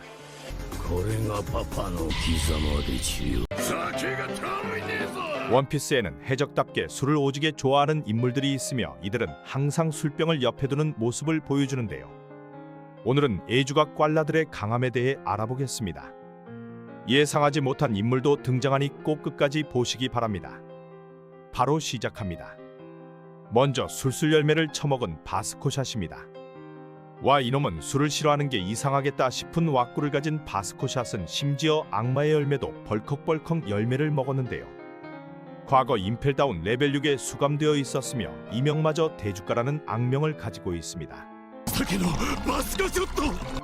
これがパパの貴様でちゅ酒が足りねえぞ。 원피스에는 해적답게 술을 오지게 좋아하는 인물들이 있으며 이들은 항상 술병을 옆에 두는 모습을 보여주는데요. 오늘은 애주가 꽐라들의 강함에 대해 알아보겠습니다. 예상하지 못한 인물도 등장하니 꼭 끝까지 보시기 바랍니다. 바로 시작합니다. 먼저 술술 열매를 처먹은 바스코샷입니다. 와, 이놈은 술을 싫어하는 게 이상하겠다 싶은 왁구를 가진 바스코샷은 심지어 악마의 열매도 벌컥벌컥 열매를 먹었는데요. 과거 임펠다운 레벨 6에 수감되어 있었으며 이명마저 대주가라는 악명을 가지고 있습니다. 酒のバスカショット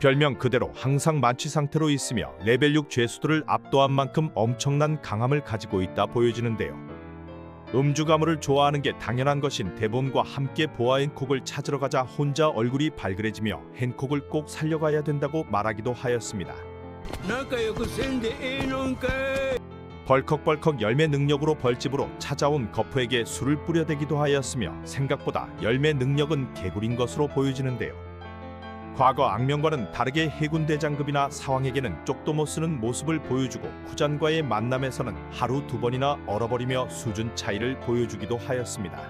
별명 그대로 항상 만취 상태로 있으며 레벨 6 죄수들을 압도한 만큼 엄청난 강함을 가지고 있다 보여지는데요. 음주 가무를 좋아하는 게 당연한 것인 데본과 함께 보아 헨콕을 찾으러 가자 혼자 얼굴이 발그레지며 헨콕을 꼭 살려가야 된다고 말하기도 하였습니다. 仲良くせんでええのんかい 벌컥벌컥 열매 능력으로 벌집으로 찾아온 거프에게 술을 뿌려대기도 하였으며 생각보다 열매 능력은 개구리인 것으로 보여지는데요. 과거 악명과는 다르게 해군대장급이나 사왕에게는 쪽도 못 쓰는 모습을 보여주고 쿠잔과의 만남에서는 하루 2번이나 얼어버리며 수준 차이를 보여주기도 하였습니다.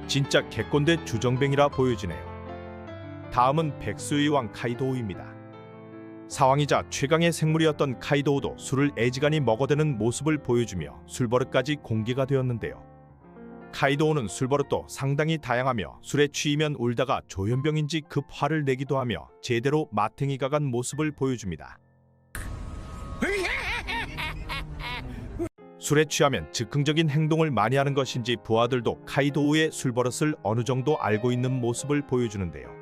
진짜 개꼰대 주정뱅이라 보여지네요. 다음은 백수의 왕 카이도우입니다. 사왕이자 최강의 생물이었던 카이도우도 술을 애지간히 먹어대는 모습을 보여주며 술버릇까지 공개가 되었는데요. 카이도우는 술버릇도 상당히 다양하며 술에 취이면 울다가 조현병인지 급 화를 내기도 하며 제대로 마탱이가 간 모습을 보여줍니다. 술에 취하면 즉흥적인 행동을 많이 하는 것인지 부하들도 카이도우의 술버릇을 어느 정도 알고 있는 모습을 보여주는데요.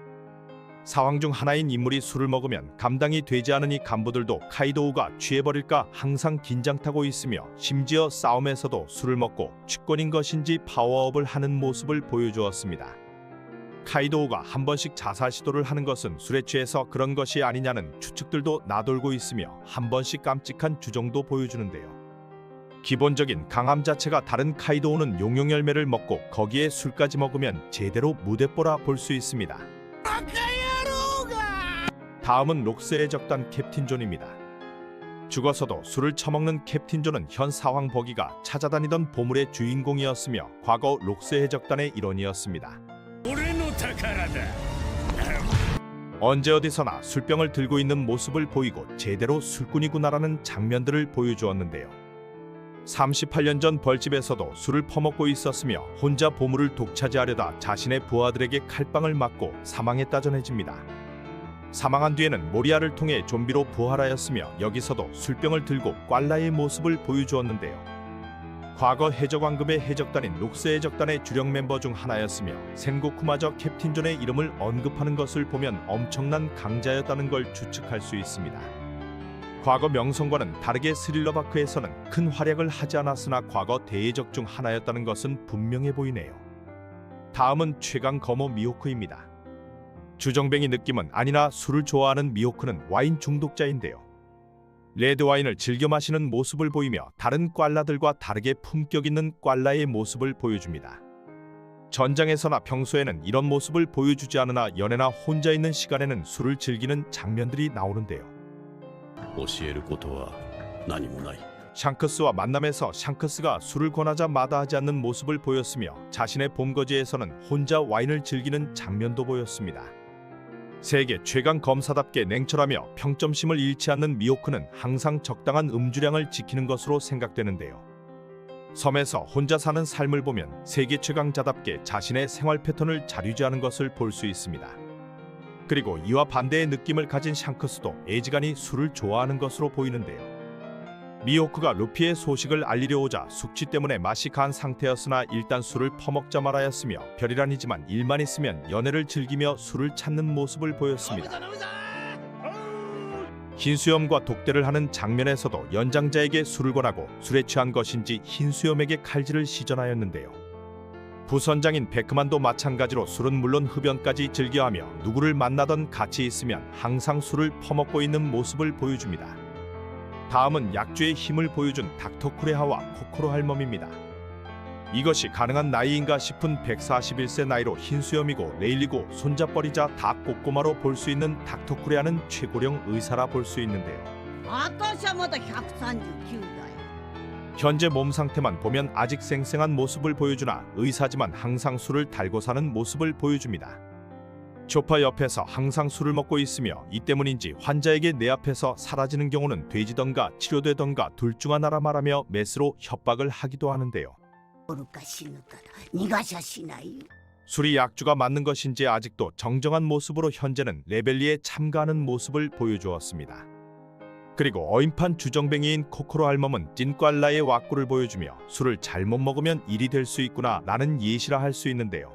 사왕 중 하나인 인물이 술을 먹으면 감당이 되지 않으니 간부들도 카이도우가 취해버릴까 항상 긴장 타고 있으며 심지어 싸움에서도 술을 먹고 취권인 것인지 파워업을 하는 모습을 보여주었습니다. 카이도우가 한 번씩 자살 시도를 하는 것은 술에 취해서 그런 것이 아니냐는 추측들도 나돌고 있으며 한 번씩 깜찍한 주정도 보여주는데요. 기본적인 강함 자체가 다른 카이도우는 용용 열매를 먹고 거기에 술까지 먹으면 제대로 무대뽀라 볼 수 있습니다. 다음은 록스의 적단 캡틴 존입니다. 죽어서도 술을 처먹는 캡틴 존은 현 사왕 버기가 찾아다니던 보물의 주인공이었으며 과거 록스의 적단의 일원이었습니다. 俺の宝だ 언제 어디서나 술병을 들고 있는 모습을 보이고 제대로 술꾼이구나라는 장면들을 보여주었는데요. 38년 전 벌집에서도 술을 퍼먹고 있었으며 혼자 보물을 독차지하려다 자신의 부하들에게 칼빵을 맞고 사망했다 전해집니다. 사망한 뒤에는 모리아를 통해 좀비로 부활하였으며 여기서도 술병을 들고 꽐라의 모습을 보여주었는데요. 과거 해적왕급의 해적단인 록스의 적단의 주력 멤버 중 하나였으며 센고쿠마저 캡틴 존의 이름을 언급하는 것을 보면 엄청난 강자였다는 걸 추측할 수 있습니다. 과거 명성과는 다르게 스릴러바크에서는 큰 활약을 하지 않았으나 과거 대해적 중 하나였다는 것은 분명해 보이네요. 다음은 최강 거모 미호크입니다. 주정뱅이 느낌은 아니나 술을 좋아하는 미호크는 와인 중독자인데요. 레드 와인을 즐겨 마시는 모습을 보이며 다른 꽐라들과 다르게 품격 있는 꽐라의 모습을 보여줍니다. 전장에서나 평소에는 이런 모습을 보여주지 않으나 연애나 혼자 있는 시간에는 술을 즐기는 장면들이 나오는데요. 教えることは何もない 샹크스와 만남에서 샹크스가 술을 권하자 마다하지 않는 모습을 보였으며 자신의 봄거지에서는 혼자 와인을 즐기는 장면도 보였습니다. 세계 최강 검사답게 냉철하며 평점심을 잃지 않는 미호크는 항상 적당한 음주량을 지키는 것으로 생각되는데요. 섬에서 혼자 사는 삶을 보면 세계 최강자답게 자신의 생활 패턴을 잘 유지하는 것을 볼 수 있습니다. 그리고 이와 반대의 느낌을 가진 샹크스도 애지간히 술을 좋아하는 것으로 보이는데요. 미호크가 루피의 소식을 알리려 오자 숙취 때문에 맛이 간 상태였으나 일단 술을 퍼먹자 말하였으며 별일아니지만 일만 있으면 연애를 즐기며 술을 찾는 모습을 보였습니다. 흰수염과 독대를 하는 장면에서도 연장자에게 술을 권하고 술에 취한 것인지 흰수염에게 칼질을 시전하였는데요. 부선장인 베크만도 마찬가지로 술은 물론 흡연까지 즐겨하며 누구를 만나던 같이 있으면 항상 술을 퍼먹고 있는 모습을 보여줍니다. 다음은 약주의 힘을 보여준 닥터 쿠레하와 코코로 할멈입니다. 이것이 가능한 나이인가 싶은 141세 나이로 흰수염이고 레일리고 손잡버리자 다 꼬꼬마로 볼 수 있는 닥터 쿠레하는 최고령 의사라 볼 수 있는데요. 私はまだ139だよ。 현재 몸 상태만 보면 아직 쌩쌩한 모습을 보여주나 의사지만 항상 술을 달고 사는 모습을 보여줍니다. 조파 옆에서 항상 술을 먹고 있으며 이 때문인지 환자에게 내 앞에서 사라지는 경우는 되지던가 치료되던가 둘 중 하나라 말하며 메스로 협박을 하기도 하는데요. おるか死ぬかだ。逃がしゃしないよ。 술이 약주가 맞는 것인지 아직도 정정한 모습으로 현재는 레벨리에 참가하는 모습을 보여주었습니다. 그리고 어인판 주정뱅이인 코코로 할멈은 찐꽐라의 왁구를 보여주며 술을 잘못 먹으면 일이 될 수 있구나 라는 예시라 할 수 있는데요.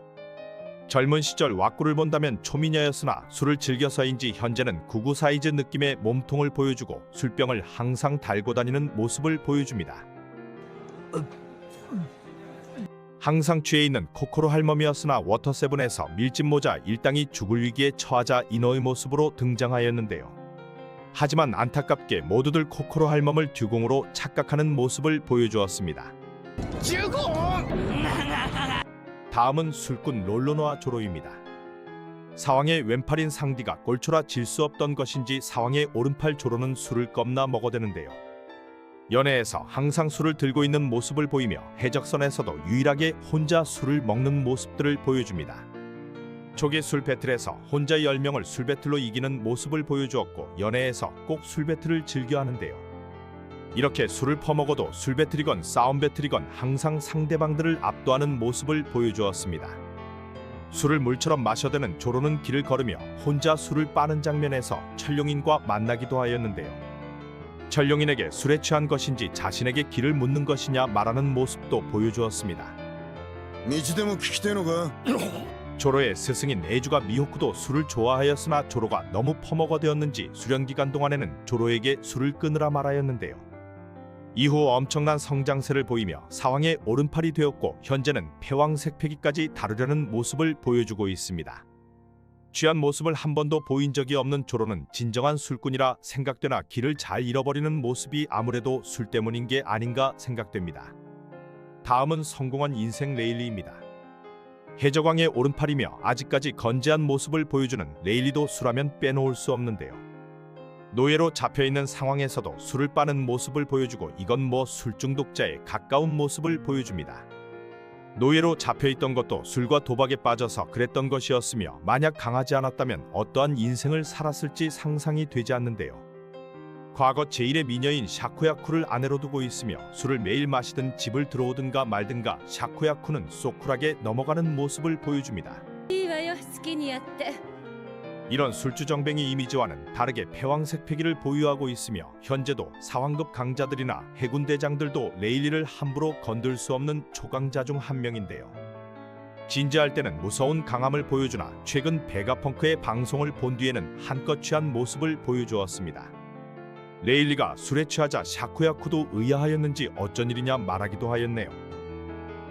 젊은 시절 왁구를 본다면 초미녀였으나 술을 즐겨서인지 현재는 구구 사이즈 느낌의 몸통을 보여주고 술병을 항상 달고 다니는 모습을 보여줍니다. 항상 취해 있는 코코로 할멈이었으나 워터세븐에서 밀짚 모자 일당이 죽을 위기에 처하자 인어의 모습으로 등장하였는데요. 하지만 안타깝게 모두들 코코로 할멈을 듀공으로 착각하는 모습을 보여주었습니다. 다음은 술꾼 롤로노와 조로입니다. 사왕의 왼팔인 상디가 꼴초라 질 수 없던 것인지 사왕의 오른팔 조로는 술을 겁나 먹어대는데요. 연애에서 항상 술을 들고 있는 모습을 보이며 해적선에서도 유일하게 혼자 술을 먹는 모습들을 보여줍니다. 초기 술 배틀에서 혼자 10명을 술 배틀로 이기는 모습을 보여주었고 연애에서 꼭 술 배틀을 즐겨하는데요. 이렇게 술을 퍼먹어도 술 배틀이건 싸움 배틀이건 항상 상대방들을 압도하는 모습을 보여주었습니다. 술을 물처럼 마셔대는 조로는 길을 걸으며 혼자 술을 빠는 장면에서 철룡인과 만나기도 하였는데요. 철룡인에게 술에 취한 것인지 자신에게 길을 묻는 것이냐 말하는 모습도 보여주었습니다. 道でも聞きてえのか 조로의 스승인 에주가 미호크도 술을 좋아하였으나 조로가 너무 퍼먹어대었는지 수련기간 동안에는 조로에게 술을 끊으라 말하였는데요. 이후 엄청난 성장세를 보이며 사왕의 오른팔이 되었고 현재는 패왕색패기까지 다루려는 모습을 보여주고 있습니다. 취한 모습을 한 번도 보인 적이 없는 조로는 진정한 술꾼이라 생각되나 길을 잘 잃어버리는 모습이 아무래도 술 때문인 게 아닌가 생각됩니다. 다음은 성공한 인생 레일리입니다. 해적왕의 오른팔이며 아직까지 건재한 모습을 보여주는 레일리도 술하면 빼놓을 수 없는데요. 노예로 잡혀있는 상황에서도 술을 빠는 모습을 보여주고 이건 뭐 술중독자에 가까운 모습을 보여줍니다. 노예로 잡혀있던 것도 술과 도박에 빠져서 그랬던 것이었으며 만약 강하지 않았다면 어떠한 인생을 살았을지 상상이 되지 않는데요. 과거 제1의 미녀인 샤쿠야쿠를 아내로 두고 있으며 술을 매일 마시든 집을 들어오든가 말든가 샤쿠야쿠는 쏙 쿨하게 넘어가는 모습을 보여줍니다. いいわよ好きにやって 이런 술주정뱅이 이미지와는 다르게 패왕색 패기를 보유하고 있으며 현재도 사왕급 강자들이나 해군 대장들도 레일리를 함부로 건들 수 없는 초강자 중 한 명인데요. 진지할 때는 무서운 강함을 보여주나 최근 베가펑크의 방송을 본 뒤에는 한껏 취한 모습을 보여주었습니다. 레일리가 술에 취하자 샤쿠야쿠도 의아하였는지 어쩐 일이냐 말하기도 하였네요.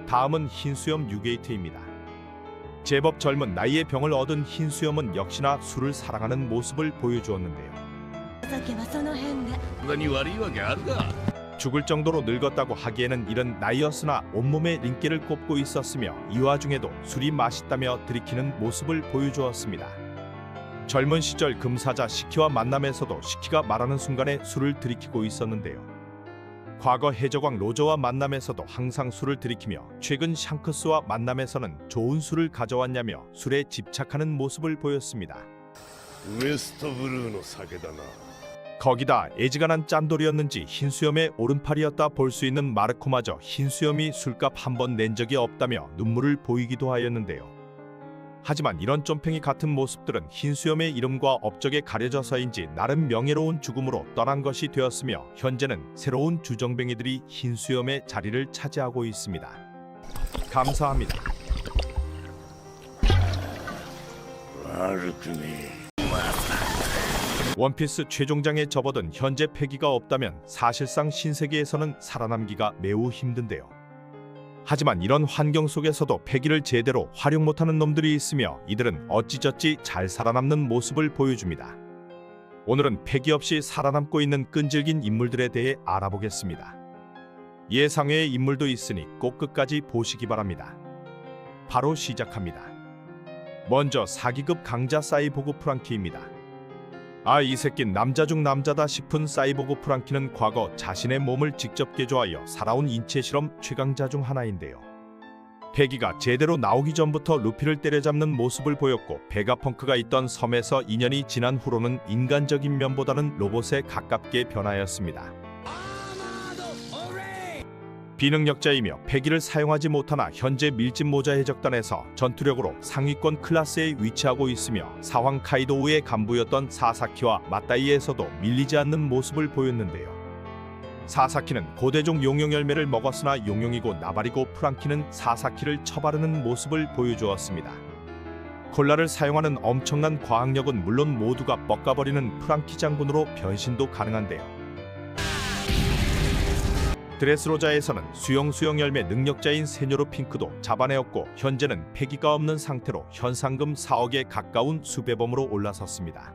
다음은 흰수염 유게이트입니다. 제법 젊은 나이에 병을 얻은 흰수염은 역시나 술을 사랑하는 모습을 보여주었는데요. お酒はその辺で他に悪いわけあるか。 죽을 정도로 늙었다고 하기에는 이른 나이였으나 온몸에 링기를 꼽고 있었으며 이 와중에도 술이 맛있다며 들이키는 모습을 보여주었습니다. 젊은 시절 금사자 시키와 만남에서도 시키가 말하는 순간에 술을 들이키고 있었는데요. 과거 해적왕 로저와 만남에서도 항상 술을 들이키며 최근 샹크스와 만남에서는 좋은 술을 가져왔냐며 술에 집착하는 모습을 보였습니다. ウエストブルーの酒だな。 거기다 애지간한 짠돌이었는지 흰수염의 오른팔이었다 볼 수 있는 마르코마저 흰수염이 술값 한 번 낸 적이 없다며 눈물을 보이기도 하였는데요. 하지만 이런 쫌팽이 같은 모습들은 흰수염의 이름과 업적에 가려져서인지 나름 명예로운 죽음으로 떠난 것이 되었으며 현재는 새로운 주정뱅이들이 흰수염의 자리를 차지하고 있습니다. 감사합니다. 悪くね 원피스 최종장에 접어든 현재 패기가 없다면 사실상 신세계에서는 살아남기가 매우 힘든데요. 하지만 이런 환경 속에서도 패기를 제대로 활용 못하는 놈들이 있으며 이들은 어찌저찌 잘 살아남는 모습을 보여줍니다. 오늘은 패기 없이 살아남고 있는 끈질긴 인물들에 대해 알아보겠습니다. 예상외의 인물도 있으니 꼭 끝까지 보시기 바랍니다. 바로 시작합니다. 먼저 4기급 강자 사이보그 프랑키입니다. 이 새낀 남자 중 남자다 싶은 사이보그 프랑키는 과거 자신의 몸을 직접 개조하여 살아온 인체 실험 최강자 중 하나인데요. 패기가 제대로 나오기 전부터 루피를 때려잡는 모습을 보였고 베가펑크가 있던 섬에서 2년이 지난 후로는 인간적인 면보다는 로봇에 가깝게 변하였습니다. 비능력자이며 패기를 사용하지 못하나 현재 밀짚 모자 해적단에서 전투력으로 상위권 클래스에 위치하고 있으며 사황 카이도우의 간부였던 사사키와 맞다이에서도 밀리지 않는 모습을 보였는데요. 사사키는 고대종 용용 열매를 먹었으나 용용이고 나발이고 프랑키는 사사키를 쳐바르는 모습을 보여주었습니다. 콜라를 사용하는 엄청난 과학력은 물론 모두가 뻑가버리는 프랑키 장군으로 변신도 가능한데요. 드레스로자에서는 수영 열매 능력자인 세뇨로 핑크도 잡아내었고 현재는 패기가 없는 상태로 현상금 4억에 가까운 수배범으로 올라섰습니다.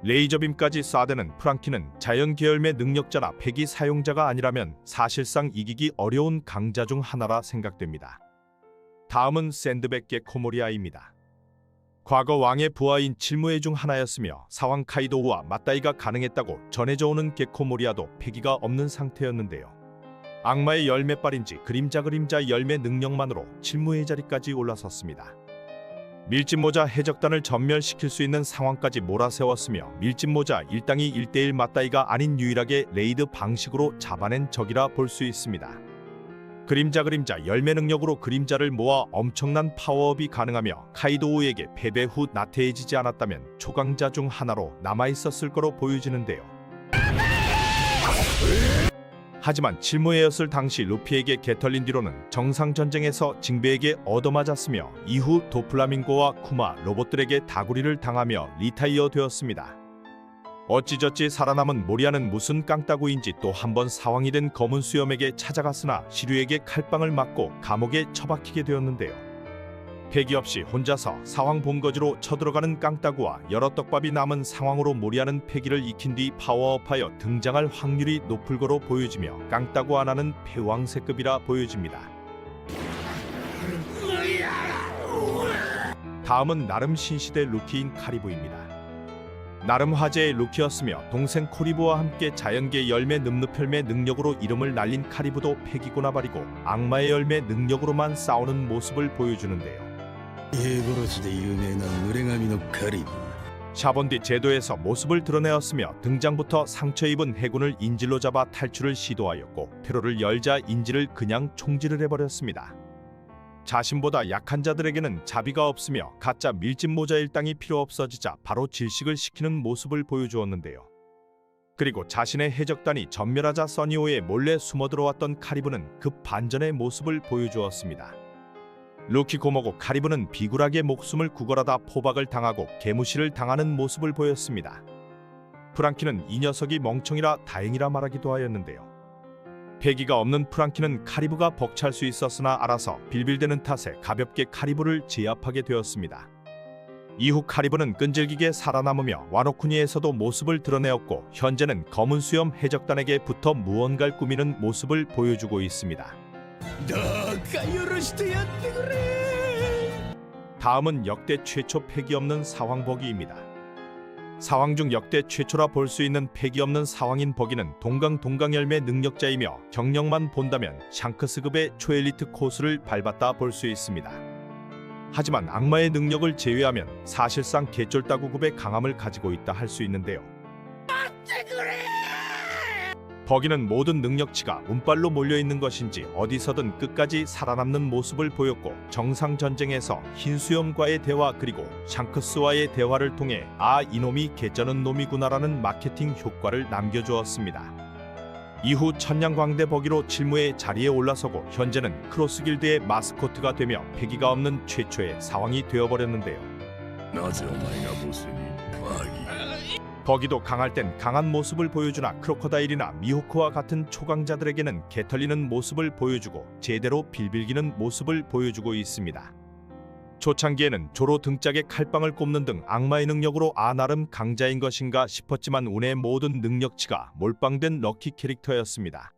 레이저빔까지 쏴대는 프랑키는 자연 계열매 능력자나 패기 사용자가 아니라면 사실상 이기기 어려운 강자 중 하나라 생각됩니다. 다음은 샌드백 게코모리아입니다. 과거 왕의 부하인 칠무의 중 하나였으며 사왕 카이도우와 맞다이가 가능했다고 전해져오는 게코모리아도 패기가 없는 상태였는데요. 악마의 열매빨인지 그림자 열매 능력만으로 칠무의 자리까지 올라섰습니다. 밀짚모자 해적단을 전멸시킬 수 있는 상황까지 몰아세웠으며 밀짚모자 일당이 1대1 맞다이가 아닌 유일하게 레이드 방식으로 잡아낸 적이라 볼 수 있습니다. 그림자 열매 능력으로 그림자를 모아 엄청난 파워업이 가능하며 카이도우에게 패배 후 나태해지지 않았다면 초강자 중 하나로 남아있었을 거로 보여지는데요. 하지만 칠무에였을 당시 루피에게 개털린 뒤로는 정상전쟁에서 징베에게 얻어맞았으며 이후 도플라밍고와 쿠마 로봇들에게 다구리를 당하며 리타이어 되었습니다. 어찌저찌 살아남은 모리아는 무슨 깡따구인지 또 한 번 사왕이 된 검은 수염에게 찾아갔으나 시류에게 칼빵을 맞고 감옥에 처박히게 되었는데요. 패기 없이 혼자서 사왕 본거지로 쳐들어가는 깡따구와 여러 떡밥이 남은 상황으로 모리아는 패기를 익힌 뒤 파워업하여 등장할 확률이 높을 거로 보여지며 깡따구 하나는 패왕세급이라 보여집니다. 다음은 나름 신시대 루키인 카리브입니다. 나름 화제의 루키였으며 동생 코리브와 함께 자연계 열매 늠늪혈매 능력으로 이름을 날린 카리브도 패기구나 발이고 악마의 열매 능력으로만 싸우는 모습을 보여주는데요. 家殺しで有名な濡れ髪のカリブ 샤본디 제도에서 모습을 드러내었으며 등장부터 상처 입은 해군을 인질로 잡아 탈출을 시도하였고 퇴로를 열자 인질을 그냥 총질을 해버렸습니다. 자신보다 약한 자들에게는 자비가 없으며 가짜 밀짚모자 일당이 필요 없어지자 바로 질식을 시키는 모습을 보여주었는데요. 그리고 자신의 해적단이 전멸하자 써니오에 몰래 숨어들어왔던 카리브는 급 반전의 모습을 보여주었습니다. 루키 고모고 카리브는 비굴하게 목숨을 구걸하다 포박을 당하고 개무시를 당하는 모습을 보였습니다. 프랑키는 이 녀석이 멍청이라 다행이라 말하기도 하였는데요. 패기가 없는 프랑키는 카리브가 벅찰 수 있었으나 알아서 빌빌대는 탓에 가볍게 카리브를 제압하게 되었습니다. 이후 카리브는 끈질기게 살아남으며 와노쿠니에서도 모습을 드러내었고 현재는 검은 수염 해적단에게 붙어 무언가를 꾸미는 모습을 보여주고 있습니다. 다음은 역대 최초 패기 없는 사황 버기입니다. 사황 중 역대 최초라 볼 수 있는 패기 없는 사황인 버기는 동강 열매 능력자이며 경력만 본다면 샹크스급의 초엘리트 코스를 밟았다 볼 수 있습니다. 하지만 악마의 능력을 제외하면 사실상 개쫄따구급의 강함을 가지고 있다 할 수 있는데요. 버기는 모든 능력치가 운빨로 몰려있는 것인지 어디서든 끝까지 살아남는 모습을 보였고, 정상 전쟁에서 흰수염과의 대화 그리고 샹크스와의 대화를 통해 아, 이놈이 개쩌는 놈이구나라는 마케팅 효과를 남겨주었습니다. 이후 천냥광대 버기로 실무의 자리에 올라서고 현재는 크로스길드의 마스코트가 되며 패기가 없는 최초의 사왕이 되어버렸는데요. なぜお前がボスにバギー 버기도 강할 땐 강한 모습을 보여주나 크로커다일이나 미호크와 같은 초강자들에게는 개털리는 모습을 보여주고 제대로 빌빌기는 모습을 보여주고 있습니다. 초창기에는 조로 등짝에 칼빵을 꼽는 등 악마의 능력으로 아, 나름 강자인 것인가 싶었지만 운의 모든 능력치가 몰빵된 럭키 캐릭터였습니다.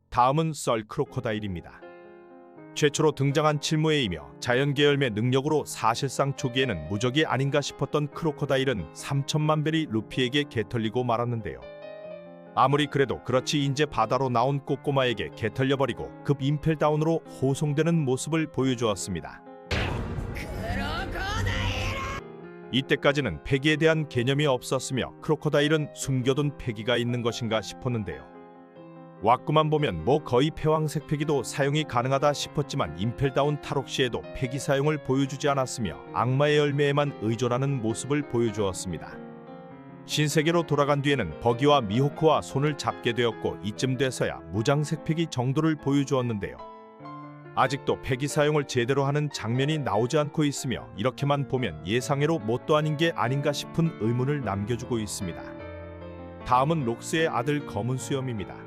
다음은 썰 크로커다일입니다. 최초로 등장한 칠무에이며 자연계열매 능력으로 사실상 초기에는 무적이 아닌가 싶었던 크로커다일은 3천만 벨이 루피에게 개털리고 말았는데요. 아무리 그래도 그렇지 인제 바다로 나온 꼬꼬마에게 개털려버리고 급 임펠다운으로 호송되는 모습을 보여주었습니다. 이때까지는 패기에 대한 개념이 없었으며 크로커다일은 숨겨둔 패기가 있는 것인가 싶었는데요. 왁구만 보면 뭐 거의 패왕색 패기도 사용이 가능하다 싶었지만 임펠다운 탈옥 시에도 패기 사용을 보여주지 않았으며 악마의 열매에만 의존하는 모습을 보여주었습니다. 신세계로 돌아간 뒤에는 버기와 미호크와 손을 잡게 되었고 이쯤 돼서야 무장색 패기 정도를 보여주었는데요. 아직도 패기 사용을 제대로 하는 장면이 나오지 않고 있으며 이렇게만 보면 예상외로 뭣도 아닌 게 아닌가 싶은 의문을 남겨주고 있습니다. 다음은 록스의 아들 검은 수염입니다.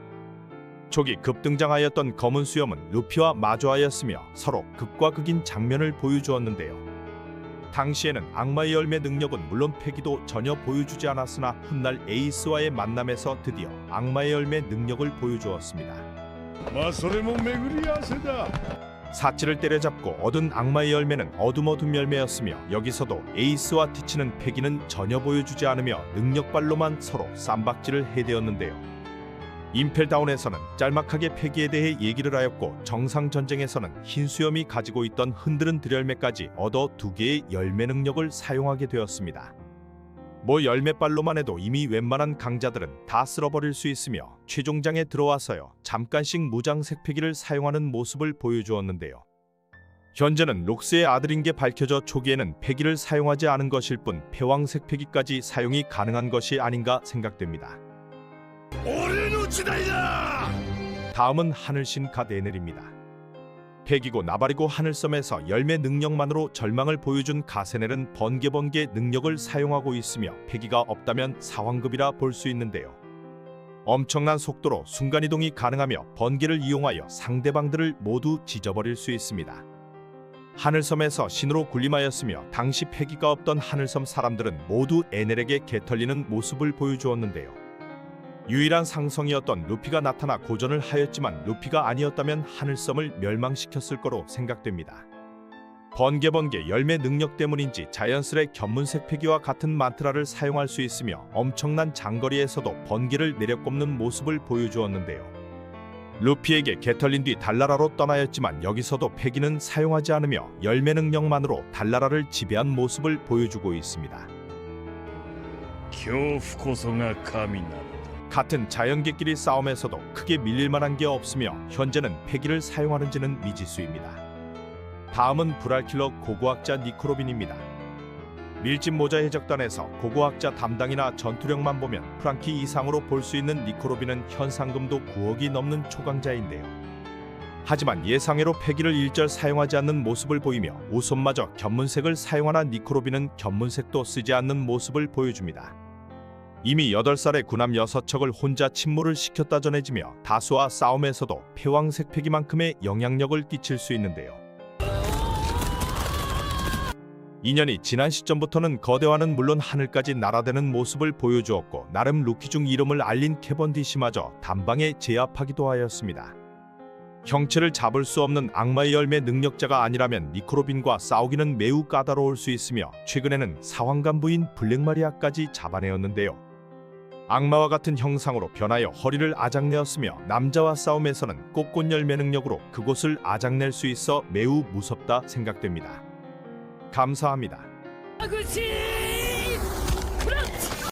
초기 급등장하였던 검은 수염은 루피와 마주하였으며 서로 극과 극인 장면을 보여주었는데요. 당시에는 악마의 열매 능력은 물론 패기도 전혀 보여주지 않았으나 훗날 에이스와의 만남에서 드디어 악마의 열매 능력을 보여주었습니다. まあそれも巡り合わせだ 사치를 때려잡고 얻은 악마의 열매는 어둠 열매였으며 여기서도 에이스와 티치는 패기는 전혀 보여주지 않으며 능력발로만 서로 쌈박질을 해대었는데요. 임펠다운에서는 짤막하게 패기에 대해 얘기를 하였고 정상전쟁에서는 흰수염이 가지고 있던 흔드는 들열매까지 얻어 2개의 열매 능력을 사용하게 되었습니다. 뭐 열매빨로만 해도 이미 웬만한 강자들은 다 쓸어버릴 수 있으며 최종장에 들어와서요 잠깐씩 무장색 패기를 사용하는 모습을 보여주었는데요. 현재는 록스의 아들인 게 밝혀져 초기에는 패기를 사용하지 않은 것일 뿐 패왕색 패기까지 사용이 가능한 것이 아닌가 생각됩니다. 俺の時代だ 다음은 하늘신 가데넬입니다. 패기고 나발이고 하늘섬에서 열매 능력만으로 절망을 보여준 가세넬은 번개 능력을 사용하고 있으며 패기가 없다면 사왕급이라 볼 수 있는데요. 엄청난 속도로 순간이동이 가능하며 번개를 이용하여 상대방들을 모두 찢어버릴 수 있습니다. 하늘섬에서 신으로 군림하였으며 당시 패기가 없던 하늘섬 사람들은 모두 에넬에게 개털리는 모습을 보여주었는데요. 유일한 상성이었던 루피가 나타나 고전을 하였지만 루피가 아니었다면 하늘섬을 멸망시켰을 거로 생각됩니다. 번개 열매 능력 때문인지 자연스레 견문색 패기와 같은 만트라를 사용할 수 있으며 엄청난 장거리에서도 번개를 내려꼽는 모습을 보여주었는데요. 루피에게 개털린 뒤 달나라로 떠나였지만 여기서도 패기는 사용하지 않으며 열매 능력만으로 달나라를 지배한 모습을 보여주고 있습니다. 恐怖こそが神なの 같은 자연계끼리 싸움에서도 크게 밀릴 만한 게 없으며 현재는 패기를 사용하는지는 미지수입니다. 다음은 불알킬러 고고학자 니코로빈입니다. 밀집 모자 해적단에서 고고학자 담당이나 전투력만 보면 프랑키 이상으로 볼 수 있는 니코로빈은 현상금도 9억이 넘는 초강자인데요. 하지만 예상외로 패기를 일절 사용하지 않는 모습을 보이며 우손마저 견문색을 사용하나 니코로빈은 견문색도 쓰지 않는 모습을 보여줍니다. 이미 8살의 군함 6척을 혼자 침몰을 시켰다 전해지며 다수와 싸움에서도 패왕색 패기만큼의 영향력을 끼칠 수 있는데요. 2년이 지난 시점부터는 거대화는 물론 하늘까지 날아대는 모습을 보여주었고 나름 루키 중 이름을 알린 캐번디시마저 단방에 제압하기도 하였습니다. 형체를 잡을 수 없는 악마의 열매 능력자가 아니라면 니코로빈과 싸우기는 매우 까다로울 수 있으며 최근에는 사황간부인 블랙마리아까지 잡아내었는데요. 악마와 같은 형상으로 변하여 허리를 아작내었으며 남자와 싸움에서는 꽃꽃 열매 능력으로 그곳을 아작낼 수 있어 매우 무섭다 생각됩니다. 감사합니다. 아그치!